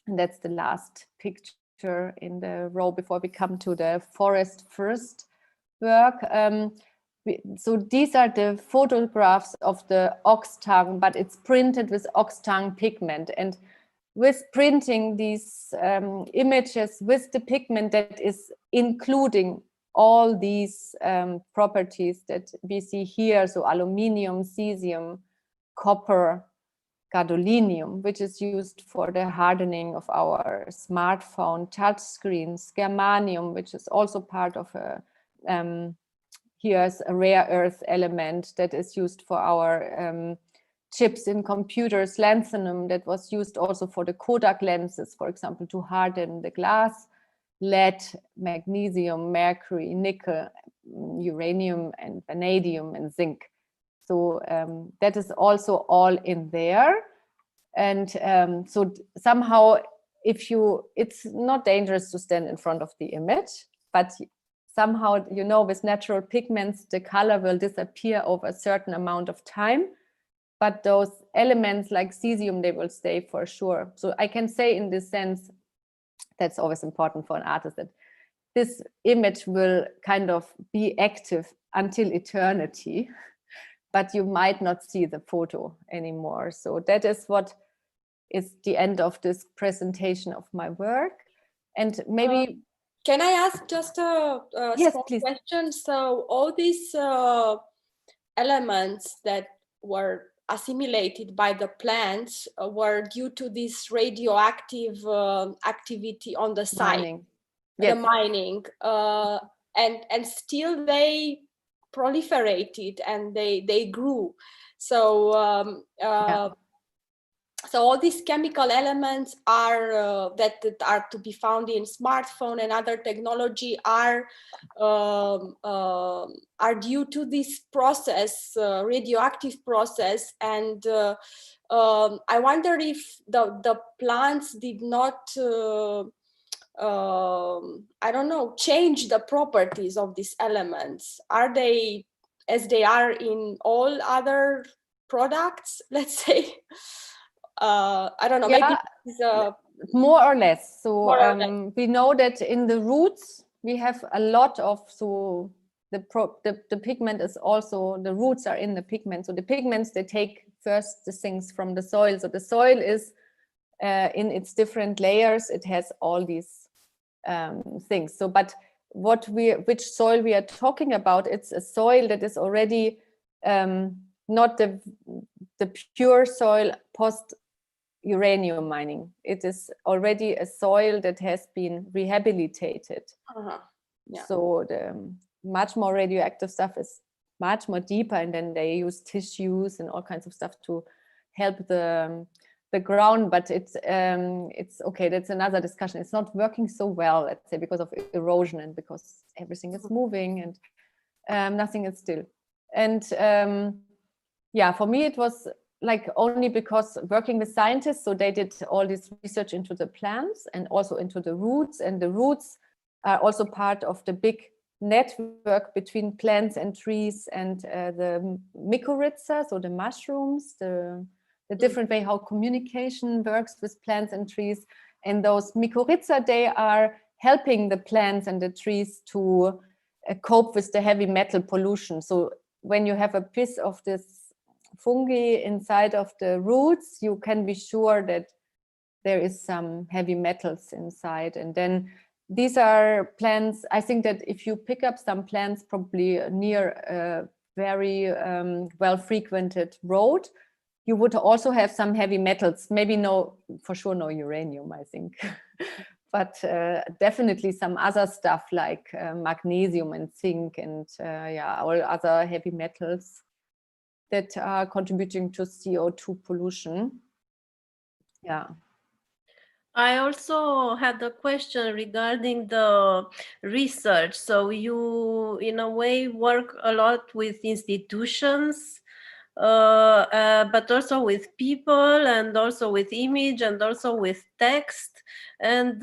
and that's the last picture in the row before we come to the forest first work. So these are the photographs of the ox tongue, but it's printed with ox tongue pigment. And with printing these images with the pigment that is including all these properties that we see here, so aluminium, cesium, copper, gadolinium, which is used for the hardening of our smartphone touchscreens, germanium, which is also part of a here's a rare earth element that is used for our chips in computers, lanthanum that was used also for the Kodak lenses, for example, to harden the glass, lead, magnesium, mercury, nickel, uranium, and vanadium, and zinc. So that is also all in there. And so somehow, it's not dangerous to stand in front of the image, but somehow, with natural pigments, the color will disappear over a certain amount of time. But those elements like cesium, they will stay for sure. So I can say in this sense, that's always important for an artist, that this image will kind of be active until eternity, but you might not see the photo anymore. So that is what is the end of this presentation of my work. And maybe... Can I ask just a yes, small please. question? So all these elements that were assimilated by the plants were due to this radioactive activity on the site, Mining. Yes. the mining, and still they proliferated and they grew. So so all these chemical elements are that are to be found in smartphone and other technology are due to this process, radioactive process. And I wonder if the plants did not, I don't know, change the properties of these elements. Are they as they are in all other products, let's say? I don't know, yeah, maybe more or less. So more or less. we know that in the roots we have a lot of, so the pigment is also, the roots are in the pigment. So the pigments, they take first the things from the soil. So the soil is in its different layers, it has all these things. So but which soil we are talking about, it's a soil that is already not the pure soil post uranium mining. It is already a soil that has been rehabilitated. Yeah. So the much more radioactive stuff is much more deeper, and then they use tissues and all kinds of stuff to help the ground. But it's okay, that's another discussion. It's not working so well, let's say, because of erosion and because everything is moving and nothing is still. And yeah, for me it was like only because working with scientists, so they did all this research into the plants and also into the roots, and the roots are also part of the big network between plants and trees and the mycorrhiza, so the mushrooms, the different way how communication works with plants and trees. And those mycorrhiza, they are helping the plants and the trees to cope with the heavy metal pollution. So when you have a piece of this fungi inside of the roots, you can be sure that there is some heavy metals inside. And then these are plants, I think that if you pick up some plants probably near a very well frequented road, you would also have some heavy metals, maybe for sure no uranium, I think, but definitely some other stuff like magnesium and zinc and all other heavy metals that are contributing to CO2 pollution. Yeah. I also had a question regarding the research. So you, in a way, work a lot with institutions, but also with people, and also with image, and also with text. And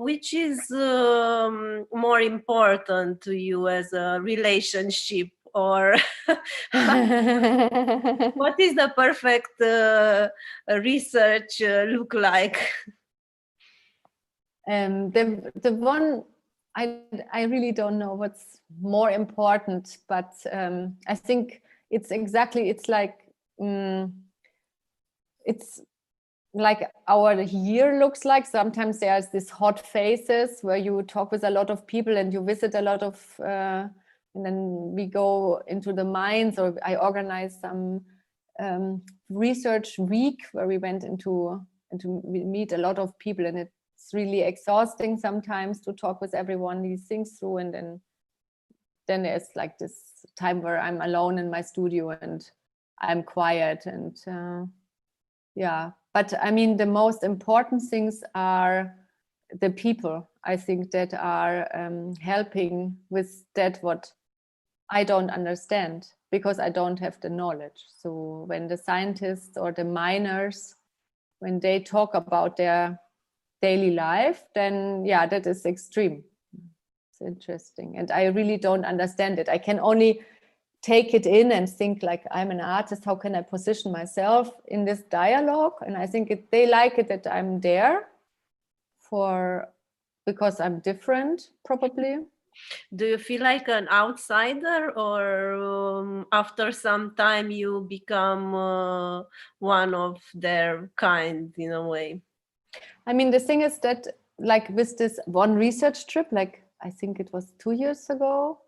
which is more important to you as a relationship, or what is the perfect research look like? The one I really don't know what's more important, but I think it's like our year looks like. Sometimes there's this hot phases where you talk with a lot of people and you visit a lot of and then we go into the mines, or I organized some research week where we went we meet a lot of people, and it's really exhausting sometimes to talk with everyone these things through. And then there's like this time where I'm alone in my studio and I'm quiet, and but I mean, the most important things are the people, I think, that are helping with that what I don't understand, because I don't have the knowledge. So when the scientists or the miners, when they talk about their daily life, then that is extreme. It's interesting, and I really don't understand it. I can only take it in and think like, I'm an artist, how can I position myself in this dialogue? And I think they like it that I'm there because I'm different, probably. Do you feel like an outsider, or after some time you become one of their kind in a way? I mean, the thing is that, like, with this one research trip, like I think it was 2 years ago,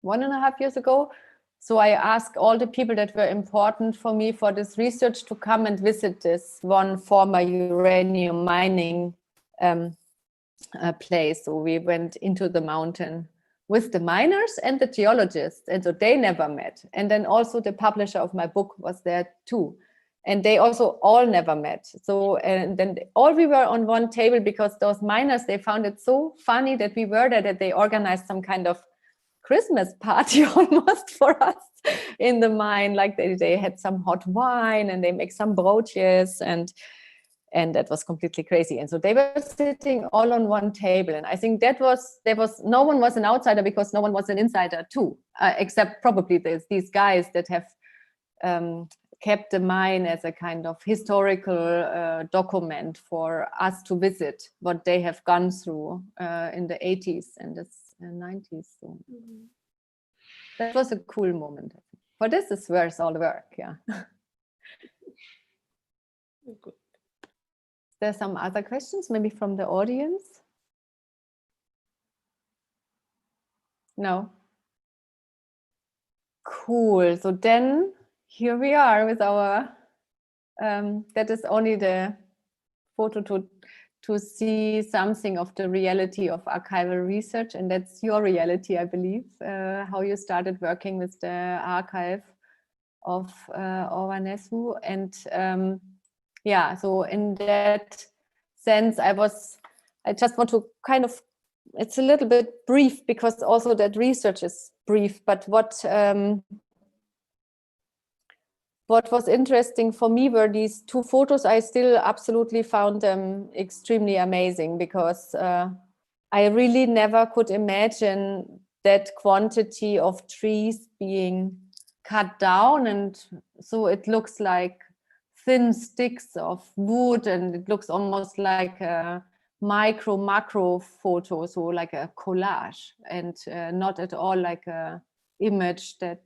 1.5 years ago. So I asked all the people that were important for me for this research to come and visit this one former uranium mining place. So we went into the mountain with the miners and the geologists, and so they never met. And then also the publisher of my book was there too, and they also all never met. So and then we were on one table, because those miners, they found it so funny that we were there, that they organized some kind of Christmas party almost for us in the mine. Like they had some hot wine and they make some brooches, and that was completely crazy. And so they were sitting all on one table, and I think there was no one was an outsider, because no one was an insider too, except probably these guys that have kept the mine as a kind of historical document for us to visit what they have gone through in the 80s and the 90s. So that was a cool moment. But this is where it's all the work, Good. There's some other questions, maybe from the audience? No? Cool. So then here we are with our, that is only the photo to see something of the reality of archival research. And that's your reality, I believe, how you started working with the archive of Ovanesu. And so in that sense, I just want to kind of, it's a little bit brief, because also that research is brief, but what was interesting for me were these two photos. I still absolutely found them extremely amazing, because I really never could imagine that quantity of trees being cut down, and so it looks like thin sticks of wood, and it looks almost like a macro photo, so like a collage, and not at all like a image that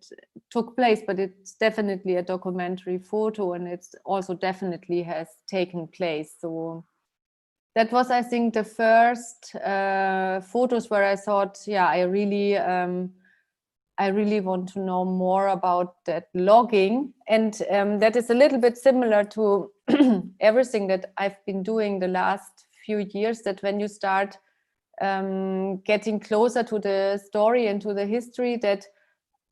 took place, but it's definitely a documentary photo, and it's also definitely has taken place. So that was, I think, the first photos where I thought, I really I really want to know more about that logging. And that is a little bit similar to everything that I've been doing the last few years, that when you start getting closer to the story and to the history, that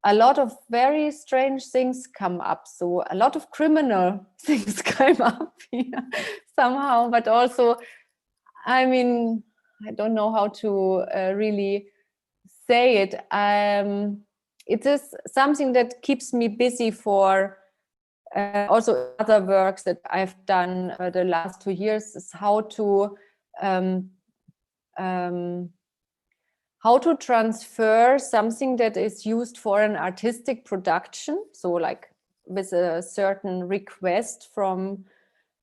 a lot of very strange things come up. So a lot of criminal things come up here somehow, but also, I mean, I don't know how to really say it. It is something that keeps me busy for also other works that I've done the last 2 years, is how to transfer something that is used for an artistic production, so like with a certain request from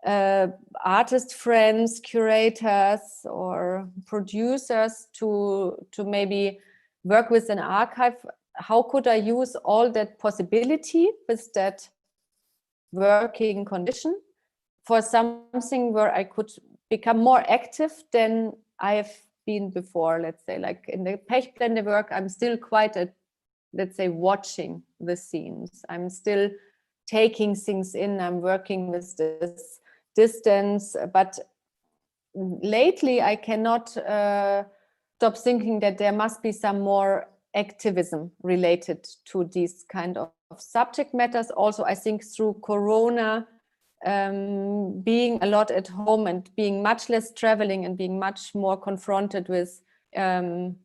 artist friends, curators, or producers to maybe work with an archive. How could I use all that possibility with that working condition for something where I could become more active than I've been before? Let's say, like in the Pechblende work, I'm still quite let's say, watching the scenes. I'm still taking things in. I'm working with this distance, but lately I cannot stop thinking that there must be some more activism related to these kind of subject matters. Also, I think through Corona, being a lot at home and being much less traveling and being much more confronted with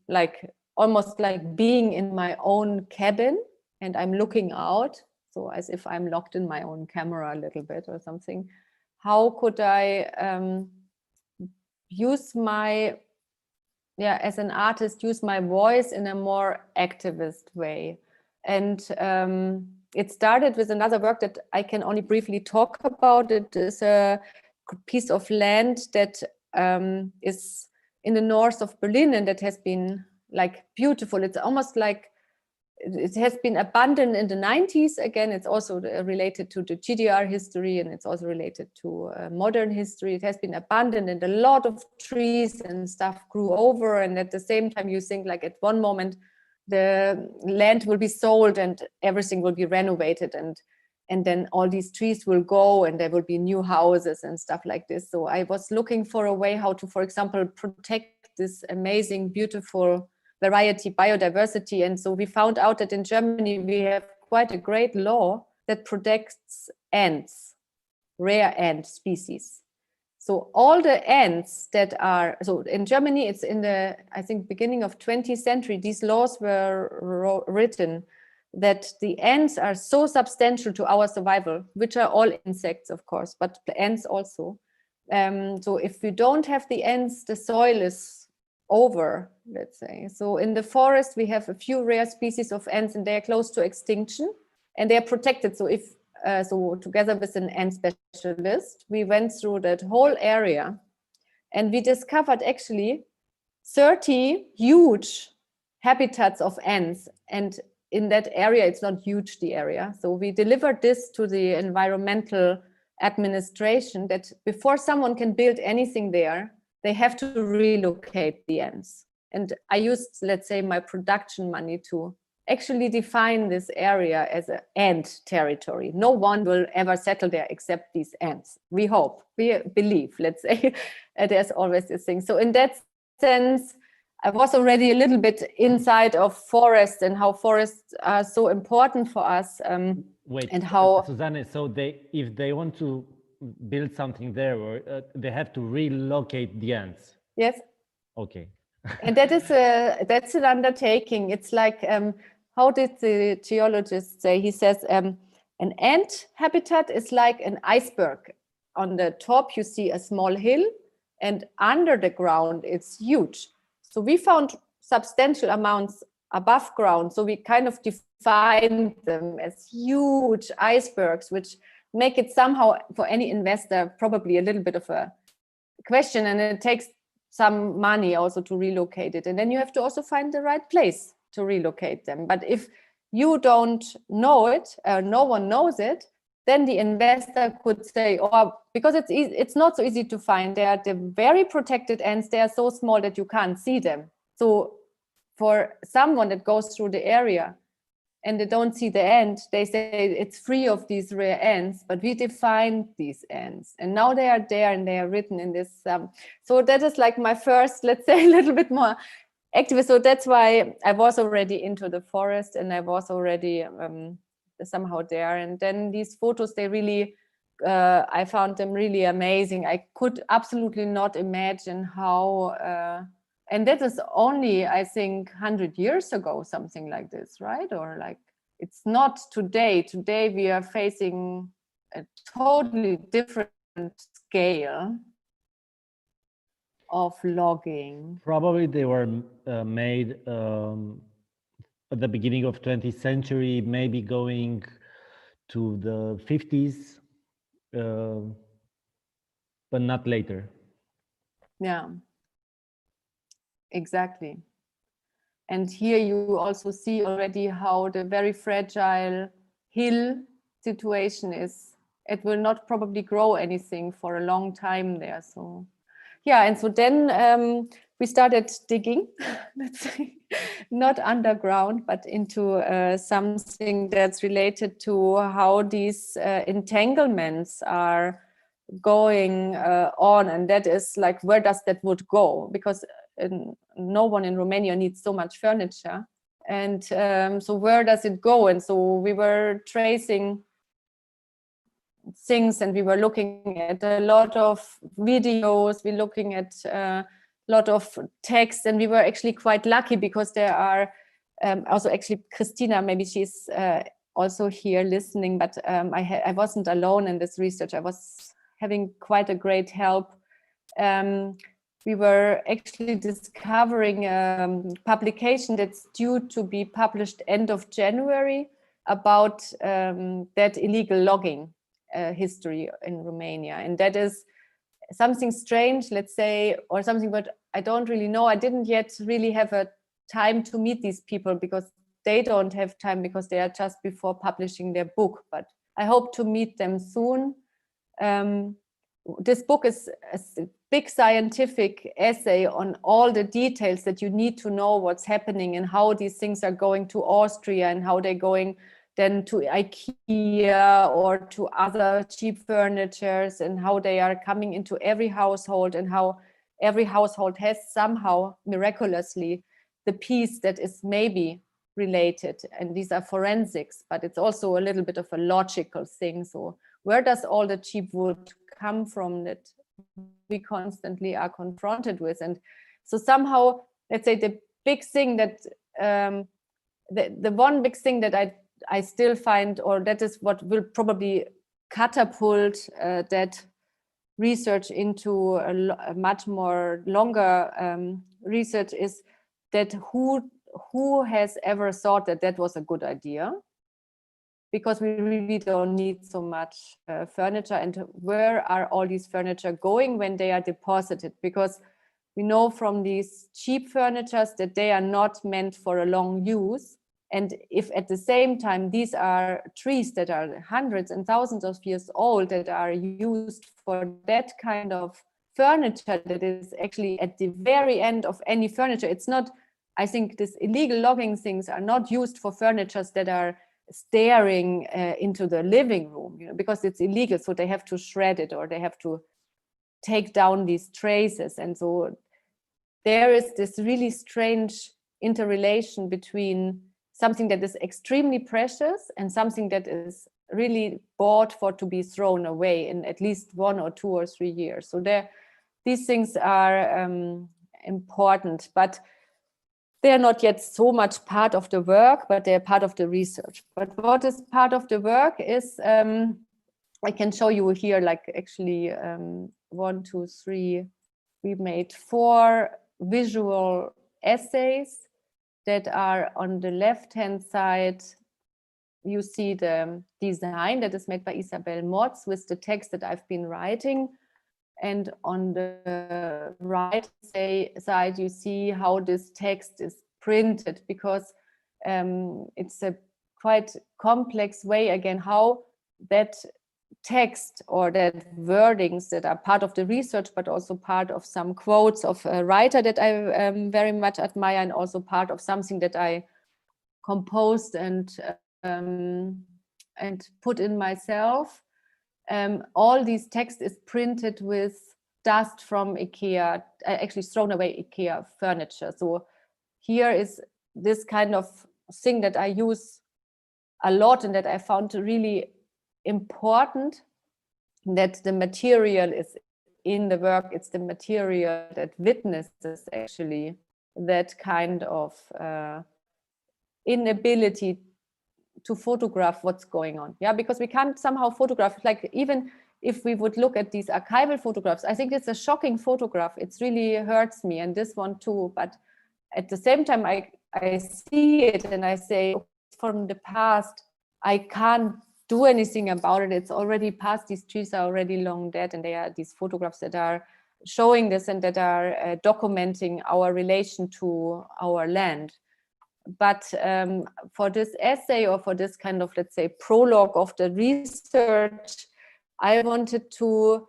like almost like being in my own cabin, and I'm looking out, so as if I'm locked in my own camera a little bit or something. How could I use my, as an artist, use my voice in a more activist way? And it started with another work that I can only briefly talk about. It is a piece of land that is in the north of Berlin, and that has been like beautiful. It's almost like it has been abandoned in the 90s. Again, it's also related to the GDR history, and it's also related to modern history. It has been abandoned, and a lot of trees and stuff grew over. And at the same time, you think like at one moment, the land will be sold and everything will be renovated, and then all these trees will go and there will be new houses and stuff like this. So I was looking for a way how to, for example, protect this amazing, beautiful variety, biodiversity. And so we found out that in Germany, we have quite a great law that protects ants, rare ant species. So all the ants that are, so in Germany, it's in the, I think, beginning of 20th century, these laws were written that the ants are so substantial to our survival, which are all insects, of course, but the ants also. So if we don't have the ants, the soil is over, let's say. So in the forest, we have a few rare species of ants, and they are close to extinction, and they are protected. So if so together with an ant specialist, we went through that whole area, and we discovered actually 30 huge habitats of ants. And in that area, it's not huge, the area. So we delivered this to the environmental administration that before someone can build anything there, they have to relocate the ants. And I used, let's say, my production money to actually define this area as an ant territory. No one will ever settle there except these ants. We hope, we believe, let's say. There's always this thing. So in that sense, I was already a little bit inside of forests and how forests are so important for us. Wait, and how Susanne, so if they want to build something there, or they have to relocate the ants? Yes. Okay. And that's an undertaking. It's like, how did the geologist say? He says an ant habitat is like an iceberg. On the top, you see a small hill, and under the ground, it's huge. So we found substantial amounts above ground. So we kind of defined them as huge icebergs, which make it somehow, for any investor, probably a little bit of a question. And it takes some money also to relocate it. And then you have to also find the right place to relocate them. But if you don't know it, no one knows it, then the investor could say, oh, because it's not so easy to find. They are the very protected ants. They are so small that you can't see them. So for someone that goes through the area, and they don't see the end, they say it's free of these rare ends, but we defined these ends. And now they are there and they are written in this. So that is like my first, let's say, a little bit more activist. So that's why I was already into the forest, and I was already somehow there. And then these photos, they really, I found them really amazing. I could absolutely not imagine how, and that is only, I think, 100 years ago, something like this, right? Or like, it's not today. Today we are facing a totally different scale of logging. Probably they were made at the beginning of 20th century, maybe going to the 50s, but not later. Yeah, exactly. And here you also see already how the very fragile hill situation is. It will not probably grow anything for a long time there. So yeah, and so then we started digging, let's say, not underground, but into something that's related to how these entanglements are going on. And that is like, where does that wood go? Because no one in Romania needs so much furniture. And so where does it go? And so we were tracing things, and we were looking at a lot of videos, we're looking at a lot of text, and we were actually quite lucky because there are also actually Christina, maybe she's also here listening, but I wasn't alone in this research. I was having quite a great help. We were actually discovering a publication that's due to be published end of January about that illegal logging history in Romania. And that is something strange, let's say, or something, but I don't really know. I didn't yet really have a time to meet these people because they don't have time, because they are just before publishing their book. But I hope to meet them soon. This book is a big scientific essay on all the details that you need to know what's happening and how these things are going to Austria and how they're going then to IKEA or to other cheap furnitures, and how they are coming into every household, and how every household has somehow miraculously the piece that is maybe related. And these are forensics, but it's also a little bit of a logical thing. So where does all the cheap wood come from that we constantly are confronted with? And so somehow, let's say the big thing that the one big thing that I still find, or that is what will probably catapult that research into a much more longer research, is that who has ever thought that that was a good idea? Because we really don't need so much furniture, and where are all these furniture going when they are deposited? Because we know from these cheap furnitures that they are not meant for a long use. And if at the same time these are trees that are hundreds and thousands of years old that are used for that kind of furniture, that is actually at the very end of any furniture. It's not, I think these illegal logging things are not used for furnitures that are staring into the living room, because it's illegal. So they have to shred it, or they have to take down these traces. And so there is this really strange interrelation between something that is extremely precious and something that is really bought for to be thrown away in at least 1 or 2 or 3 years. So these things are important, but they are not yet so much part of the work, but they are part of the research. But what is part of the work is, I can show you here, like actually 1, 2, 3, we made 4 visual essays that are on the left-hand side. You see the design that is made by Isabel Motz with the text that I've been writing. And on the right side, you see how this text is printed, because it's a quite complex way, again, how that text or that wordings that are part of the research, but also part of some quotes of a writer that I very much admire, and also part of something that I composed and put in myself. All these text is printed with dust from IKEA, actually thrown away IKEA furniture. So here is this kind of thing that I use a lot and that I found really important, that the material is in the work, it's the material that witnesses actually that kind of inability to photograph what's going on. Yeah, because we can't somehow photograph, like even if we would look at these archival photographs, I think it's a shocking photograph. It really hurts me, and this one too. But at the same time, I see it and I say, from the past, I can't do anything about it. It's already past. These trees are already long dead, and they are these photographs that are showing this and that are documenting our relation to our land. But for this essay, or for this kind of, let's say, prologue of the research, I wanted to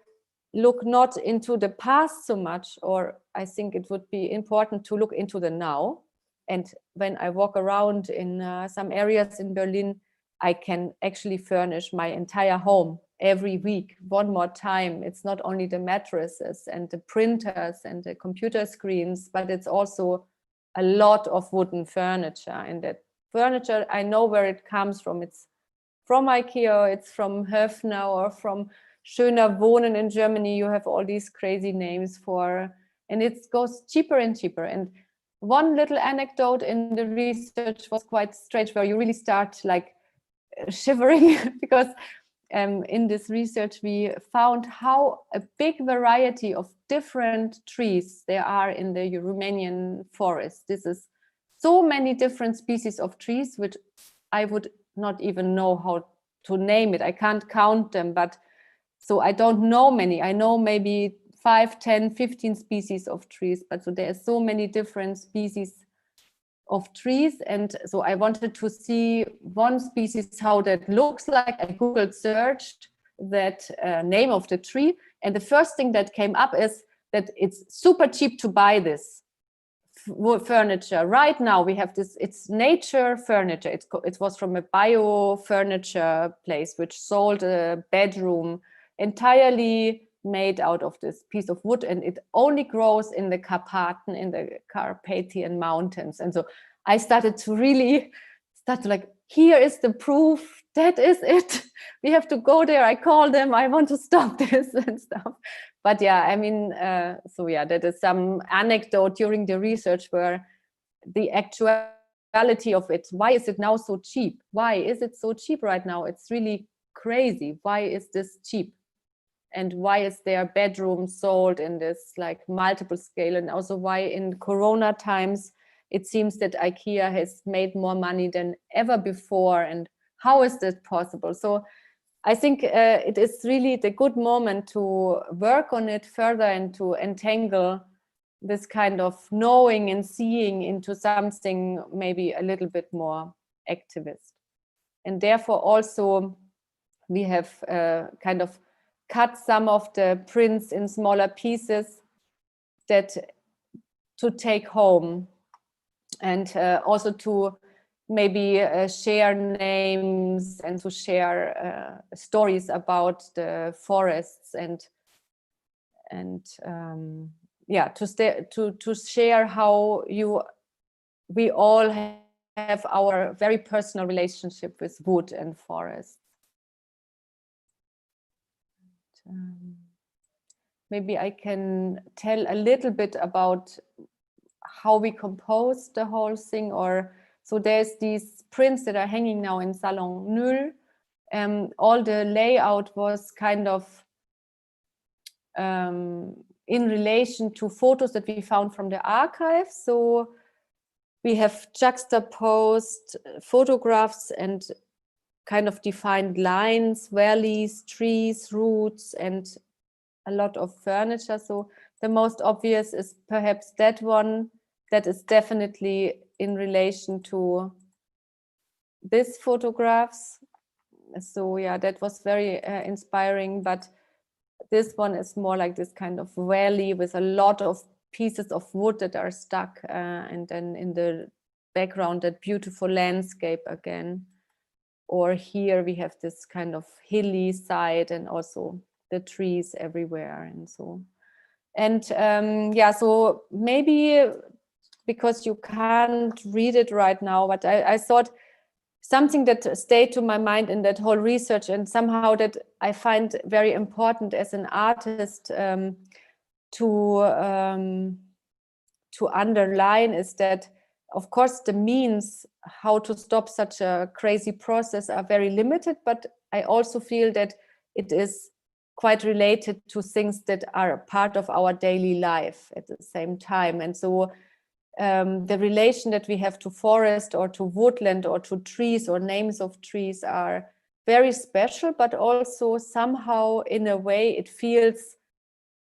look not into the past so much, or I think it would be important to look into the now. And when I walk around in some areas in Berlin, I can actually furnish my entire home every week, one more time. It's not only the mattresses and the printers and the computer screens, but it's also a lot of wooden furniture. And that furniture, I know where it comes from. It's from IKEA, it's from Höfner, or from Schöner Wohnen in Germany. You have all these crazy names for, and it goes cheaper and cheaper. And one little anecdote in the research was quite strange, where you really start like shivering because in this research we found how a big variety of different trees there are in the Romanian forest. This is so many different species of trees, which I would not even know how to name it. I can't count them, but so I don't know many. I know maybe 5, 10, 15 species of trees, but so there are so many different species of trees. And so I wanted to see one species, how that looks like. I Googled searched that name of the tree, and the first thing that came up is that it's super cheap to buy this furniture. Right now we have this, it's nature furniture. It was from a bio furniture place which sold a bedroom entirely made out of this piece of wood, and it only grows in the Carpathian Mountains. And so I started to really like, here is the proof, that is it. We have to go there. I call them, I want to stop this and stuff. But yeah, I mean, so yeah, that is some anecdote during the research where the actuality of it, why is it now so cheap? Why is it so cheap right now? It's really crazy. Why is this cheap? And why is their bedroom sold in this like multiple scale? And also why in Corona times, it seems that IKEA has made more money than ever before. And how is that possible? So I think it is really the good moment to work on it further and to entangle this kind of knowing and seeing into something maybe a little bit more activist. And therefore also we have kind of cut some of the prints in smaller pieces that to take home, and also to maybe share names and to share stories about the forests, and yeah, to share how we all have our very personal relationship with wood and forest. Maybe I can tell a little bit about how we composed the whole thing. Or so there's these prints that are hanging now in Salon Null. All the layout was kind of in relation to photos that we found from the archive. So we have juxtaposed photographs and kind of defined lines, valleys, trees, roots, and a lot of furniture. So the most obvious is perhaps that one, that is definitely in relation to these photographs. So yeah, that was very inspiring. But this one is more like this kind of valley with a lot of pieces of wood that are stuck, and then in the background, that beautiful landscape again. Or here we have this kind of hilly side and also the trees everywhere and so. And yeah, so maybe because you can't read it right now, but I thought something that stayed to my mind in that whole research, and somehow that I find very important as an artist to underline, is that of course the means how to stop such a crazy process are very limited, but I also feel that it is quite related to things that are a part of our daily life at the same time. And so the relation that we have to forest or to woodland or to trees or names of trees are very special, but also somehow in a way it feels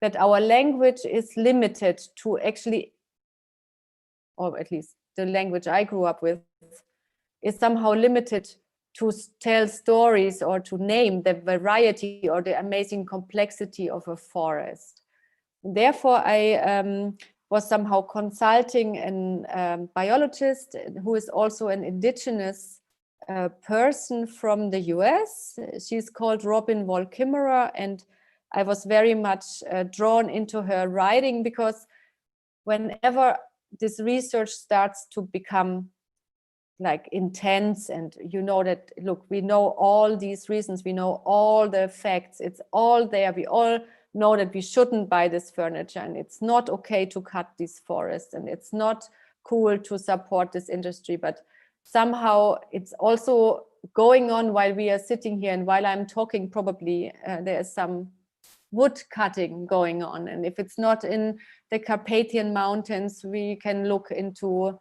that our language is limited to actually, or at least the language I grew up with, is somehow limited to tell stories or to name the variety or the amazing complexity of a forest. Therefore, I was somehow consulting a biologist who is also an indigenous person from the US. She's called Robin Wall-Kimmerer, and I was very much drawn into her writing, because whenever this research starts to become like intense, and you know that, look, we know all these reasons, we know all the facts, it's all there, we all know that we shouldn't buy this furniture, and it's not okay to cut these forests, and it's not cool to support this industry, but somehow it's also going on while we are sitting here, and while I'm talking, probably there is some wood cutting going on. And if it's not in the Carpathian Mountains, we can look into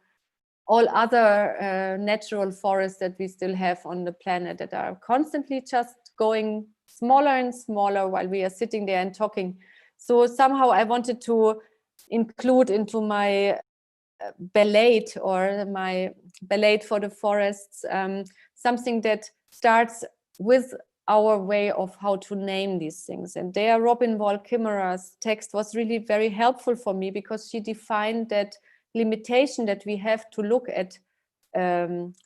all other natural forests that we still have on the planet that are constantly just going smaller and smaller while we are sitting there and talking. So somehow I wanted to include into my ballade, or my ballade for the forests, something that starts with our way of how to name these things. And there Robin Wall-Kimmerer's text was really very helpful for me, because she defined that limitation that we have to look at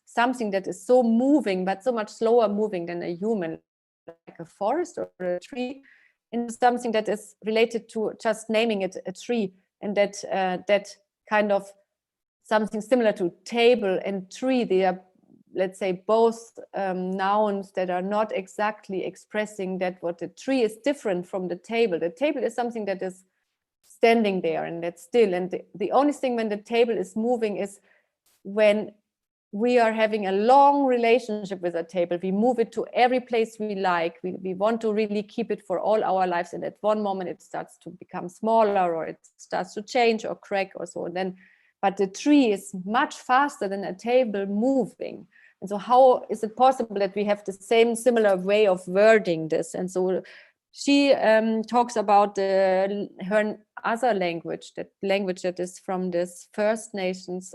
something that is so moving, but so much slower moving than a human, like a forest or a tree, into something that is related to just naming it a tree. And that that kind of something similar to table and tree, they are, let's say, both nouns that are not exactly expressing that what the tree is different from the table. The table is something that is standing there and that's still. And the only thing when the table is moving is when we are having a long relationship with a table. We move it to every place we like. We want to really keep it for all our lives. And at one moment it starts to become smaller, or it starts to change or crack or so. And then, but the tree is much faster than a table moving. And so how is it possible that we have the same similar way of wording this? And so she talks about her other language, that language that is from this First Nations,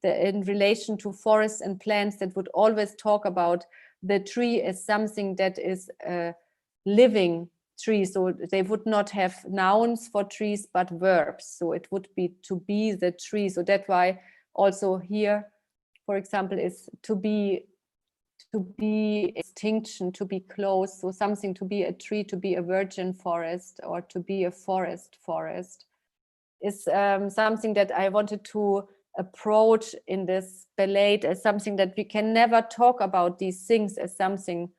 in relation to forests and plants, that would always talk about the tree as something that is a living tree. So they would not have nouns for trees, but verbs. So it would be to be the tree. So that's why also here, for example, is to be extinction, to be close. So something to be a tree, to be a virgin forest, or to be a forest is something that I wanted to approach in this ballade as something that we can never talk about these things as something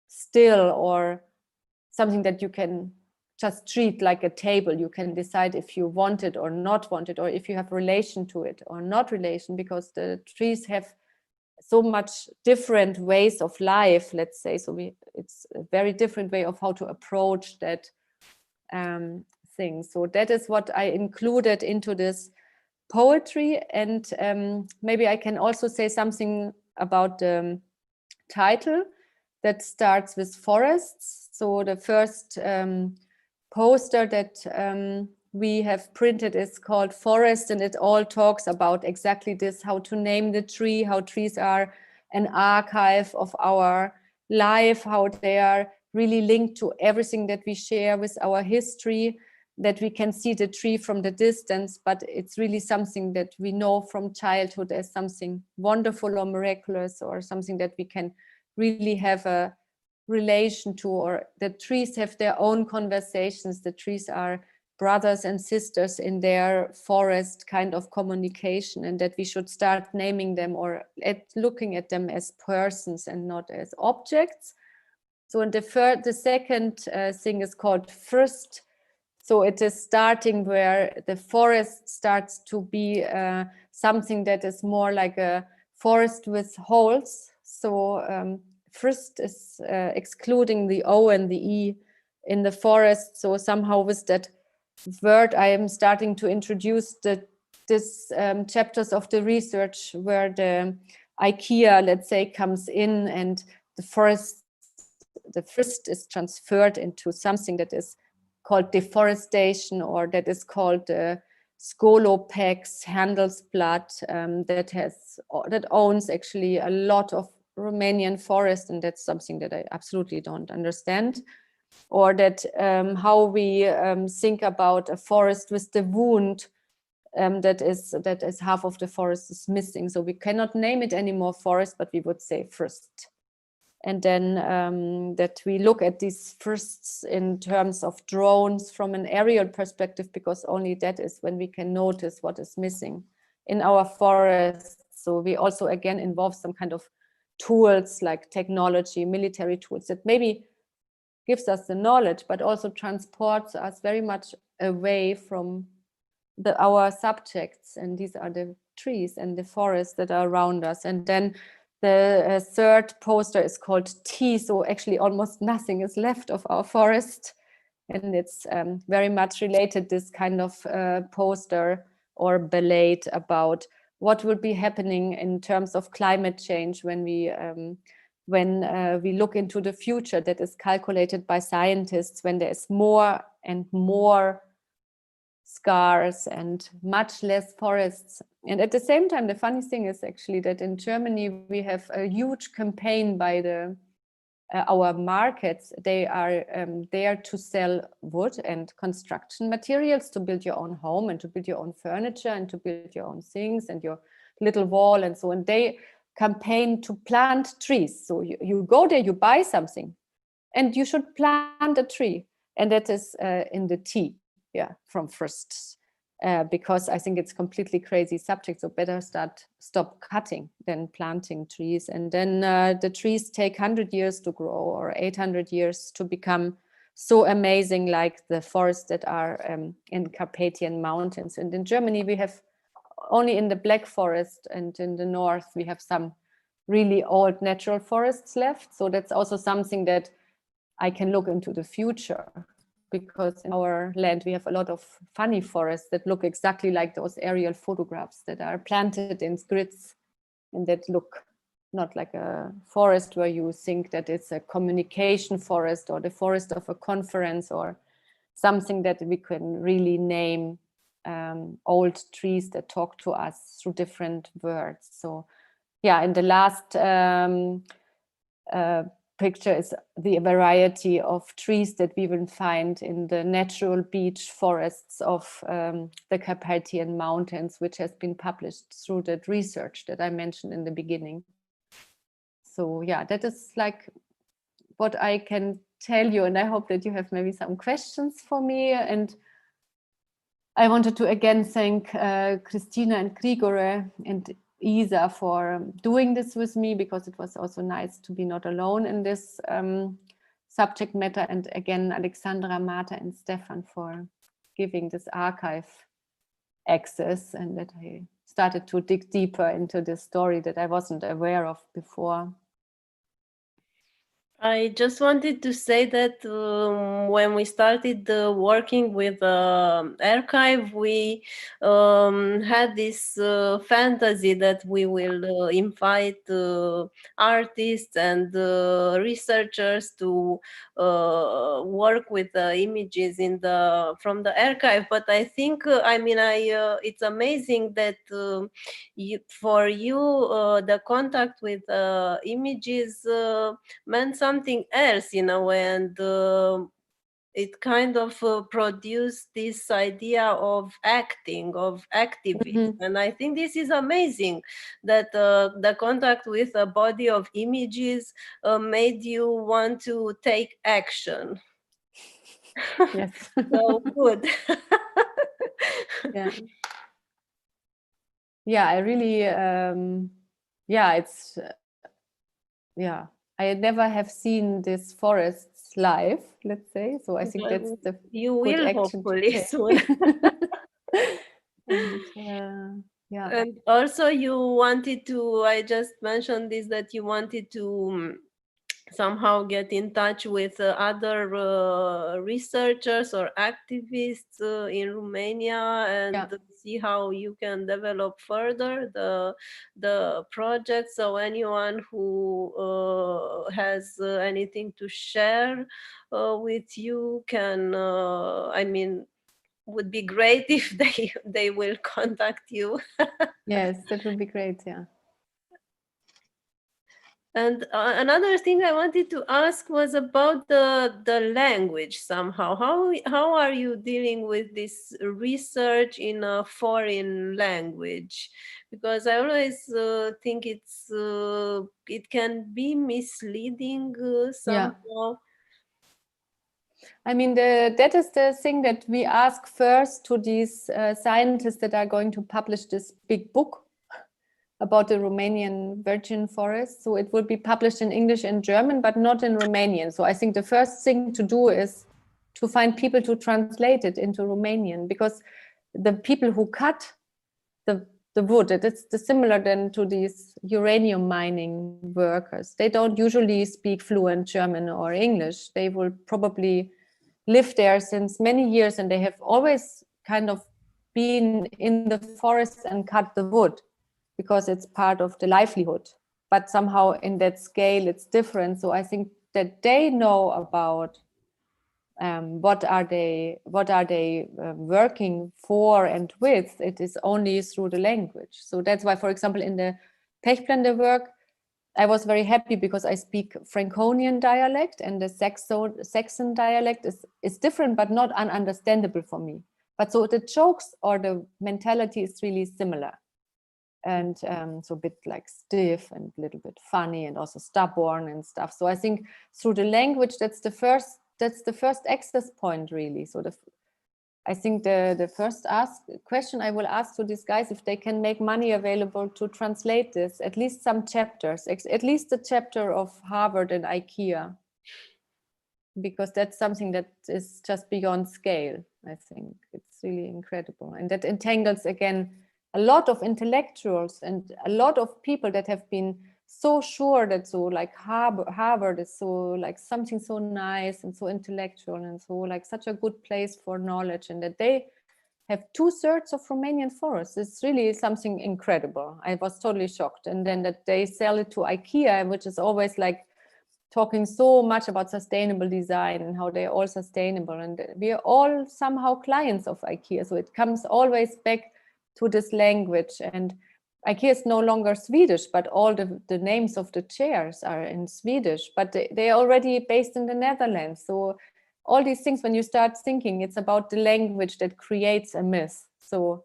still, or something that you can just treat like a table. You can decide if you want it or not want it, or if you have relation to it or not relation, because the trees have so much different ways of life, let's say. So it's a very different way of how to approach that thing. So that is what I included into this poetry. And maybe I can also say something about the title that starts with forests. So the first poster that we have printed is called Forest, and it all talks about exactly this, how to name the tree, how trees are an archive of our life, how they are really linked to everything that we share with our history. that we can see the tree from the distance, but it's really something that we know from childhood as something wonderful or miraculous, or something that we can really have a relation to, or the trees have their own conversations. The trees are brothers and sisters in their forest kind of communication, and that we should start naming them or looking at them as persons and not as objects. So in the second thing is called first. So it is starting where the forest starts to be something that is more like a forest with holes. So first is excluding the O and the E in the forest. So somehow with that word, I am starting to introduce this chapters of the research where the IKEA, let's say, comes in, and the first is transferred into something that is called deforestation, or that is called Skolopex Handelsblatt, that owns actually a lot of Romanian forest, and that's something that I absolutely don't understand. Or that how we think about a forest with the wound, that is half of the forest is missing. So we cannot name it anymore forest, but we would say first. And then that we look at these firsts in terms of drones from an aerial perspective, because only that is when we can notice what is missing in our forests. So we also again involve some kind of tools like technology, military tools that maybe gives us the knowledge, but also transports us very much away from our subjects. And these are the trees and the forests that are around us. And then the third poster is called T. So actually almost nothing is left of our forest. And it's very much related, this kind of poster or ballade about what will be happening in terms of climate change when we look into the future that is calculated by scientists, when there is more and more scars and much less forests. And at the same time, the funny thing is actually that in Germany, we have a huge campaign by our markets. They are there to sell wood and construction materials to build your own home and to build your own furniture and to build your own things and your little wall and so on. They campaign to plant trees. So you go there, you buy something, and you should plant a tree. And that is in the T, from first, because I think it's completely crazy subject. So better stop cutting than planting trees. And then the trees take 100 years to grow or 800 years to become so amazing, like the forests that are in Carpathian Mountains. And in Germany, we have only in the Black Forest and in the north, we have some really old natural forests left. So that's also something that I can look into the future, because in our land, we have a lot of funny forests that look exactly like those aerial photographs that are planted in grids and that look not like a forest where you think that it's a communication forest or the forest of a conference or something that we can really name old trees that talk to us through different words. So in the last picture is the variety of trees that we will find in the natural beech forests of the Carpathian Mountains, which has been published through that research that I mentioned in the beginning. So that is like what I can tell you, and I hope that you have maybe some questions for me. And I wanted to again thank Christina and Grigore and Isa for doing this with me, because it was also nice to be not alone in this subject matter. And again, Alexandra, Marta and Stefan for giving this archive access, and that I started to dig deeper into this story that I wasn't aware of before. I just wanted to say that when we started working with archive, we had this fantasy that we will invite artists and researchers to work with the images from the archive. But I think, it's amazing that for you, the contact with images meant something else, and it kind of produced this idea of acting, of activism. And I think this is amazing that the contact with a body of images made you want to take action. Yes. So good. Yeah. Yeah, I really, yeah, it's, yeah, I never have seen this forests live, let's say. So I think that's the you good will action to hopefully take. soon. And yeah. And also you wanted to, I just mentioned this, that you wanted to somehow get in touch with other researchers or activists in Romania and Yeah. see how you can develop further the project. So anyone who has anything to share with you can, I mean, would be great if they will contact you. Yes, that would be great. Yeah. And another thing I wanted to ask was about the language somehow. How are you dealing with this research in a foreign language? Because I always think it can be misleading somehow. I mean, that is the thing that we ask first to these scientists that are going to publish this big book about the Romanian virgin forest. So it will be published in English and German, but not in Romanian. So I think the first thing to do is to find people to translate it into Romanian, because the people who cut the wood, it's similar then to these uranium mining workers. They don't usually speak fluent German or English. They will probably live there since many years, and they have always kind of been in the forest and cut the wood because it's part of the livelihood. But somehow in that scale, it's different. So I think that they know about what are they working for and with. It is only through the language. So that's why, for example, in the Pechblende work, I was very happy because I speak Franconian dialect, and the Saxon dialect is different, but not ununderstandable for me. But so the jokes or the mentality is really similar. And so a bit like stiff and a little bit funny and also stubborn and stuff. So I think through the language, that's the first access point, really. So I think the first question I will ask to these guys, if they can make money available to translate this, at least some chapters, at least the chapter of Harvard and IKEA, because that's something that is just beyond scale. I think it's really incredible, and that entangles again a lot of intellectuals and a lot of people that have been so sure that so like Harvard is so like something so nice and so intellectual and so like such a good place for knowledge, and that they have 2/3 of Romanian forests. It's really something incredible. I was totally shocked. And then that they sell it to IKEA, which is always like talking so much about sustainable design and how they're all sustainable. And we are all somehow clients of IKEA. So it comes always back to this language. And IKEA is no longer Swedish, but all the names of the chairs are in Swedish, but they are already based in the Netherlands. So all these things, when you start thinking, it's about the language that creates a myth. So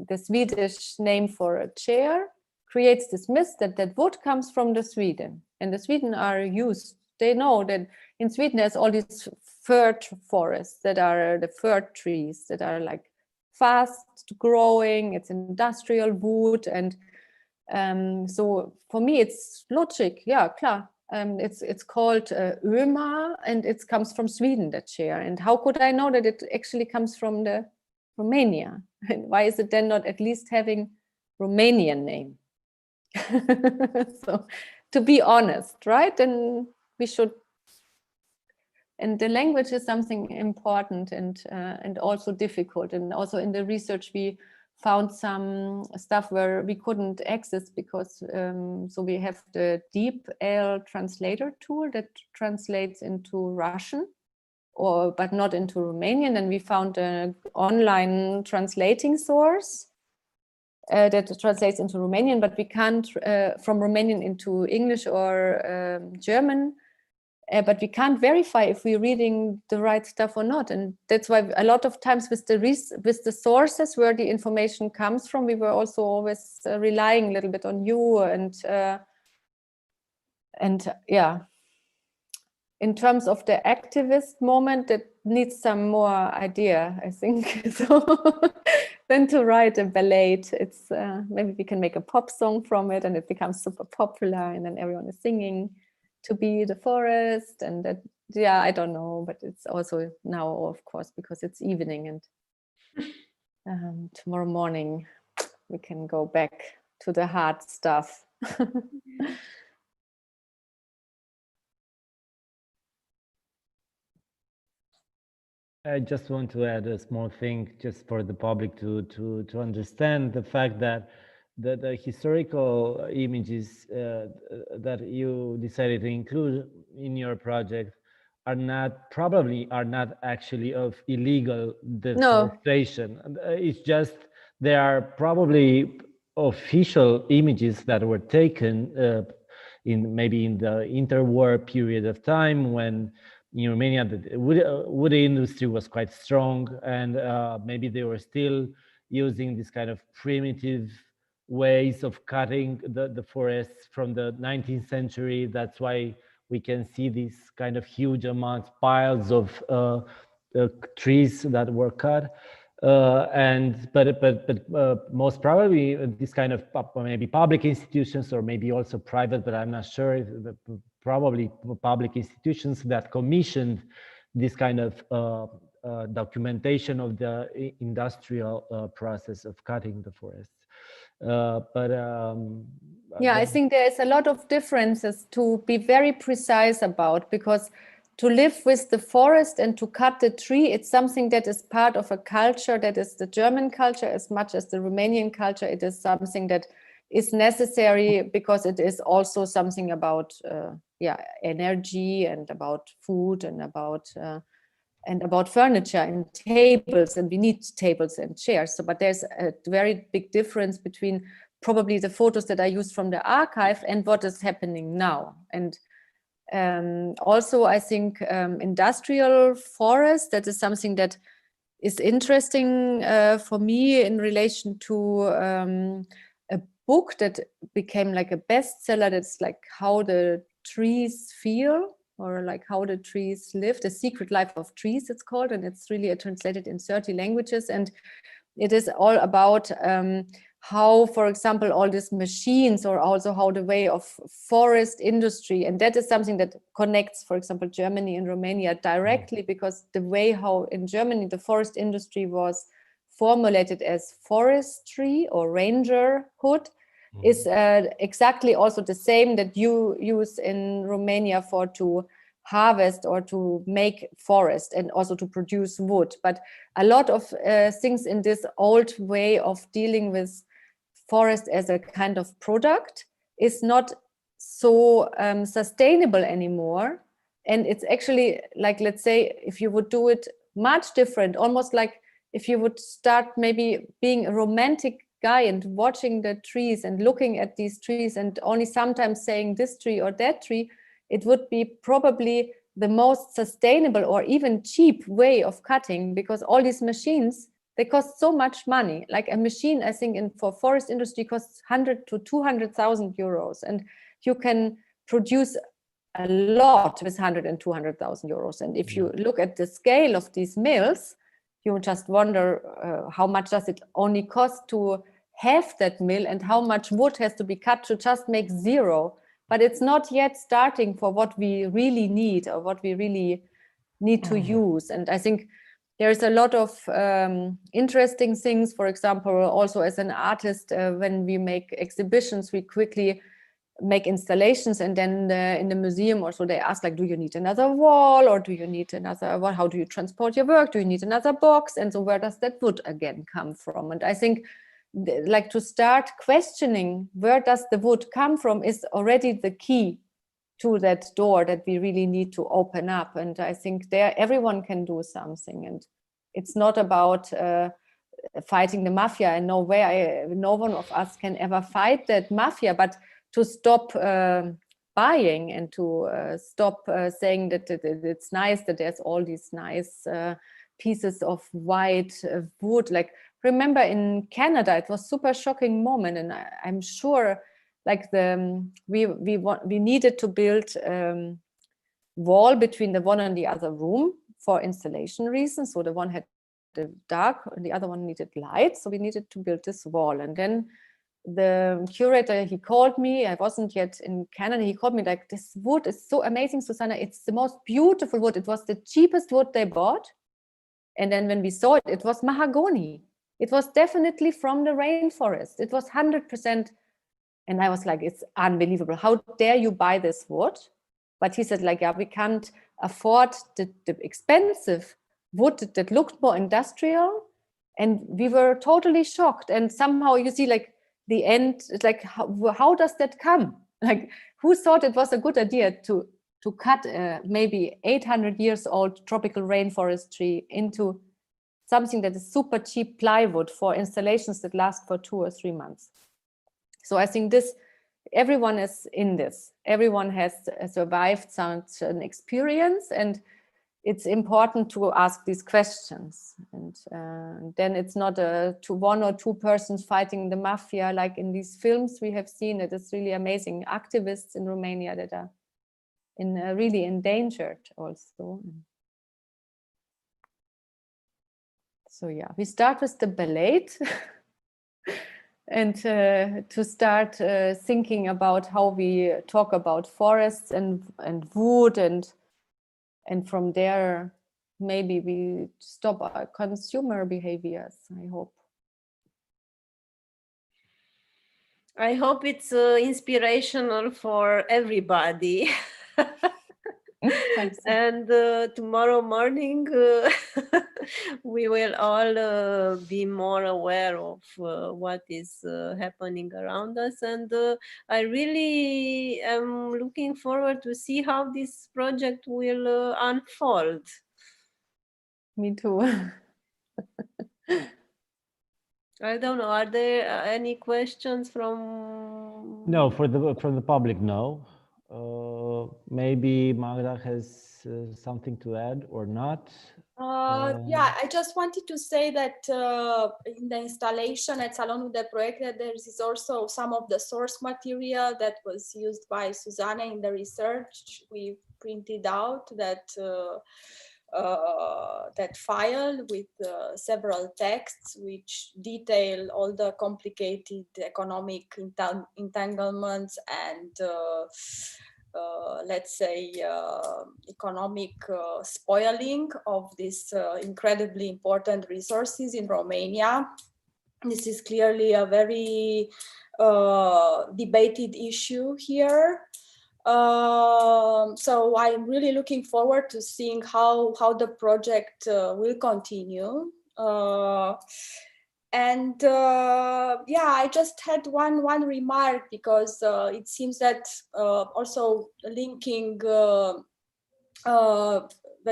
the Swedish name for a chair creates this myth that wood comes from the Sweden, and the Sweden are used. They know that in Sweden there's all these fir forests that are the fir trees that are like fast growing. It's industrial wood, and so for me it's logic. Yeah, klar. It's called Öma, and it comes from Sweden, that chair. And how could I know that it actually comes from the Romania? And why is it then not at least having Romanian name? So to be honest, right? Then we should. And the language is something important and also difficult. And also in the research, we found some stuff where we couldn't access because so we have the DeepL translator tool that translates into Russian, but not into Romanian. And we found an online translating source that translates into Romanian, but we can't from Romanian into English or German. but we can't verify if we're reading the right stuff or not. And that's why a lot of times with the sources where the information comes from, we were also always relying a little bit on you. And yeah, in terms of the activist moment, that needs some more idea, I think. So than to write a ballad, it's maybe we can make a pop song from it, and it becomes super popular, and then everyone is singing "To Be the Forest," and that, yeah, I don't know, but it's also now, of course, because it's evening, and tomorrow morning we can go back to the hard stuff. I just want to add a small thing just for the public to understand the fact that the historical images that you decided to include in your project probably are not actually of illegal deforestation. No. It's just there are probably official images that were taken maybe in the interwar period of time when in Romania, the wood industry was quite strong, and maybe they were still using this kind of primitive ways of cutting the forests from the 19th century. That's why we can see these kind of huge amounts, piles of trees that were cut. But most probably this kind of maybe public institutions or maybe also private, but I'm not sure, probably public institutions that commissioned this kind of documentation of the industrial process of cutting the forests. Yeah, I think there's a lot of differences to be very precise about, because to live with the forest and to cut the tree, it's something that is part of a culture that is the German culture as much as the Romanian culture. It is something that is necessary because it is also something about energy and about food and about furniture and tables, and we need tables and chairs. So, but there's a very big difference between probably the photos that I used from the archive and what is happening now. And also, I think industrial forest, that is something that is interesting for me in relation to a book that became like a bestseller. That's like How the Trees Feel, or like How the Trees Live, The Secret Life of Trees, it's called, and it's really translated in 30 languages. And it is all about how, for example, all these machines, or also how the way of forest industry, and that is something that connects, for example, Germany and Romania directly, because the way how in Germany the forest industry was formulated as forestry or rangerhood is exactly also the same that you use in Romania for to harvest or to make forest and also to produce wood. But a lot of things in this old way of dealing with forest as a kind of product is not so sustainable anymore. And it's actually like, let's say, if you would do it much different, almost like if you would start maybe being a romantic guy and watching the trees and looking at these trees and only sometimes saying this tree or that tree, it would be probably the most sustainable or even cheap way of cutting, because all these machines, they cost so much money. Like a machine, I think for forest industry costs 100 to 200,000 euros. And you can produce a lot with 100 and 200,000 euros. And if you look at the scale of these mills, you just wonder how much does it only cost to have that mill, and how much wood has to be cut to just make zero. But it's not yet starting for what we really need, or what we really need to use. And I think there's a lot of interesting things. For example, also as an artist, when we make exhibitions, we quickly make installations, and then in the museum also they ask, like, do you need another wall, or do you need another wall? How do you transport your work? Do you need another box? And so where does that wood again come from? And I think like to start questioning where does the wood come from is already the key to that door that we really need to open up. And I think there everyone can do something, and it's not about fighting the mafia, and no one of us can ever fight that mafia, but to stop buying and to stop saying that it's nice that there's all these nice pieces of white wood. Like, remember in Canada, it was super shocking moment, and I'm sure like we needed to build wall between the one and the other room for installation reasons. So the one had the dark and the other one needed light, so we needed to build this wall. And then the curator, he called me, I wasn't yet in Canada, he called me like, this wood is so amazing, Susanne, it's the most beautiful wood, it was the cheapest wood they bought. And then when we saw it, it was mahogany. It was definitely from the rainforest. It was 100%. And I was like, it's unbelievable. How dare you buy this wood? But he said like, yeah, we can't afford the expensive wood that looked more industrial. And we were totally shocked. And somehow you see like the end, it's like, how does that come? Like, who thought it was a good idea to cut maybe 800 years old tropical rainforest tree into something that is super cheap plywood for installations that last for 2 or 3 months? So I think this, everyone is in this. Everyone has survived such an experience, and it's important to ask these questions. And then it's not to 1 or 2 persons fighting the mafia like in these films we have seen. It is really amazing activists in Romania that are really endangered also. So yeah, we start with the ballet. And to start thinking about how we talk about forests and wood, and from there maybe we stop our consumer behaviors, I hope. I hope it's inspirational for everybody. Thanks. And tomorrow morning we will all be more aware of what is happening around us, and I really am looking forward to see how this project will unfold. Me too. I don't know, are there any questions from... No, from the public, no. Maybe Magda has something to add or not. Yeah, I just wanted to say that in the installation at Salonul de Proiecte, there is also some of the source material that was used by Susanne in the research. We printed out that that file with several texts which detail all the complicated economic entanglements and let's say economic spoiling of these incredibly important resources in Romania. This is clearly a very debated issue here. So I'm really looking forward to seeing how the project will continue. Yeah, I just had one remark, because it seems that also linking the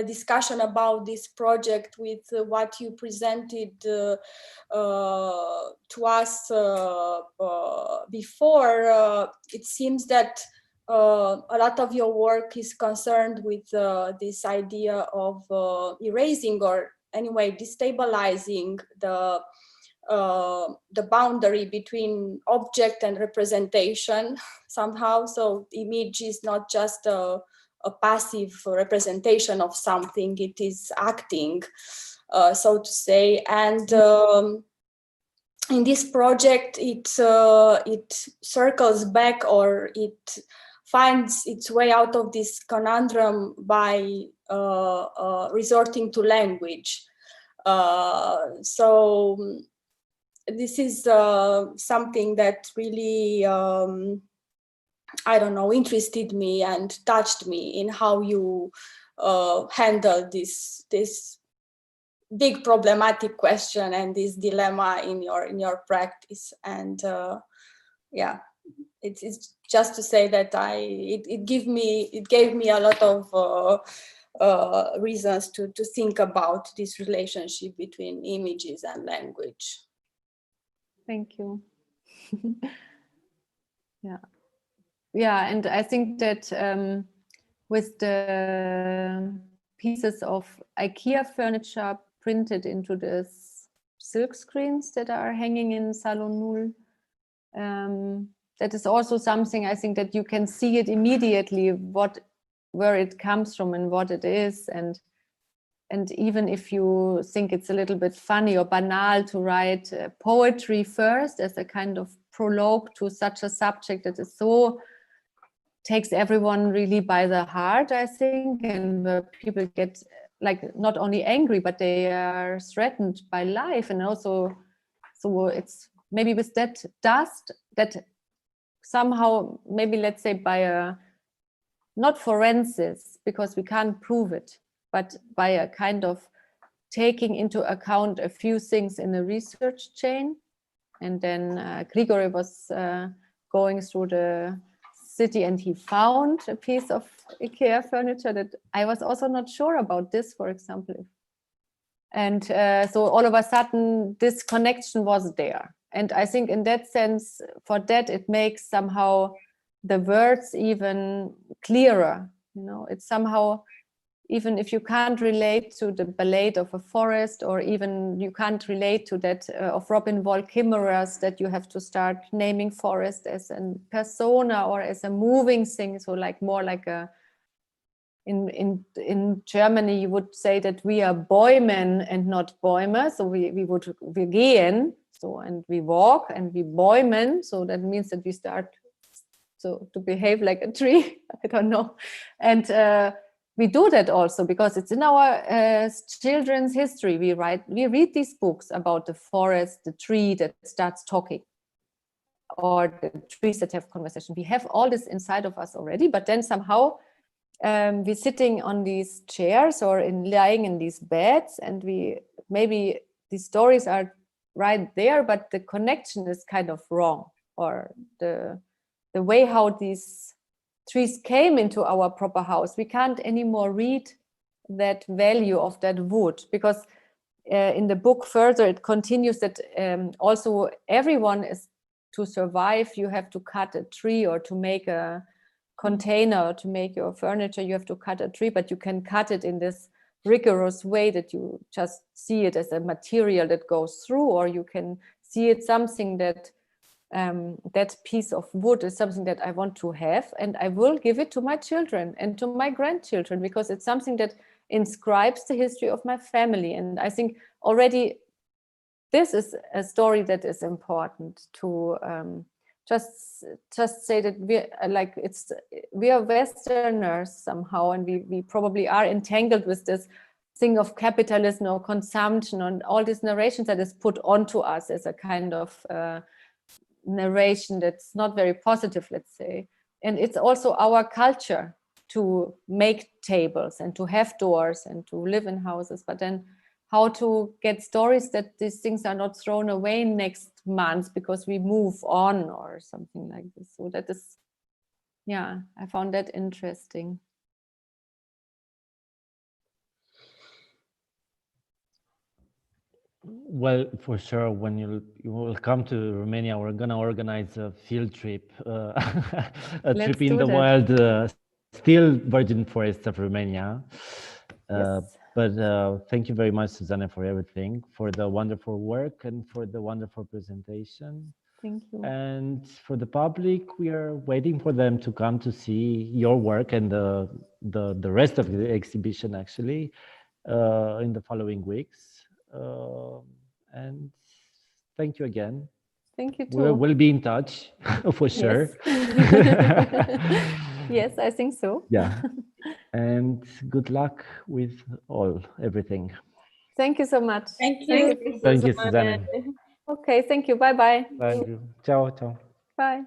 discussion about this project with what you presented to us before, it seems that a lot of your work is concerned with this idea of erasing, or anyway destabilizing the boundary between object and representation somehow. So image is not just a passive representation of something, it is acting, so to say. And in this project, it circles back, or it finds its way out of this conundrum by resorting to language. So this is something that really, I don't know, interested me and touched me in how you handle this big problematic question and this dilemma in your practice. And yeah, it's just to say that it gave me a lot of reasons to think about this relationship between images and language. Thank you. Yeah. yeah, and I think that with the pieces of IKEA furniture printed into the silk screens that are hanging in Salon Null, that is also something I think that you can see it immediately where it comes from and what it is, and even if you think it's a little bit funny or banal to write poetry first as a kind of prologue to such a subject that is so takes everyone really by the heart, I think, and where people get like not only angry but they are threatened by life, and also so it's maybe with that dust that somehow, maybe let's say by a not forensics, because we can't prove it, but by a kind of taking into account a few things in the research chain. And then Grigori was going through the city and he found a piece of IKEA furniture that I was also not sure about this, for example. And so all of a sudden this connection was there. And I think in that sense, for that, it makes somehow the words even clearer. You know, it's somehow, even if you can't relate to the ballad of a forest, or even you can't relate to that of Robin Wall chimeras, that you have to start naming forest as a persona or as a moving thing. So like more like a, in Germany, you would say that we are Bäumen and not Bäume. So we gehen, so, and we walk, and we Bäumen. So that means that we start to behave like a tree. I don't know. And we do that also because it's in our children's history. We read these books about the forest, the tree that starts talking, or the trees that have conversation. We have all this inside of us already, but then somehow we're sitting on these chairs or lying in these beds, and maybe these stories are right there, but the connection is kind of wrong, or the way how these trees came into our proper house. We can't anymore read that value of that wood, because in the book further it continues that also everyone is, to survive, you have to cut a tree, or to make a container, to make your furniture, you have to cut a tree, but you can cut it in this rigorous way that you just see it as a material that goes through, or you can see it something that that piece of wood is something that I want to have, and I will give it to my children and to my grandchildren, because it's something that inscribes the history of my family. And I think already this is a story that is important to just say that we are Westerners somehow, and we probably are entangled with this thing of capitalism or consumption and all these narrations that is put onto us as a kind of narration that's not very positive, let's say. And it's also our culture to make tables and to have doors and to live in houses, but then how to get stories that these things are not thrown away next month because we move on or something like this. So that is, yeah, I found that interesting. Well, for sure, when you will come to Romania, we're gonna organize a field trip, a trip in the wild, still virgin forests of Romania. Yes. But thank you very much, Susanne, for everything, for the wonderful work and for the wonderful presentation. Thank you. And for the public, we are waiting for them to come to see your work and the rest of the exhibition, actually, in the following weeks. And thank you again. Thank you too. We'll be in touch for sure. Yes. Yes, I think so. Yeah. And good luck with everything. Thank you so much. Thank you. Thank you, Susanne. Okay, thank you. Bye-bye. Thank you. Ciao, ciao. Bye.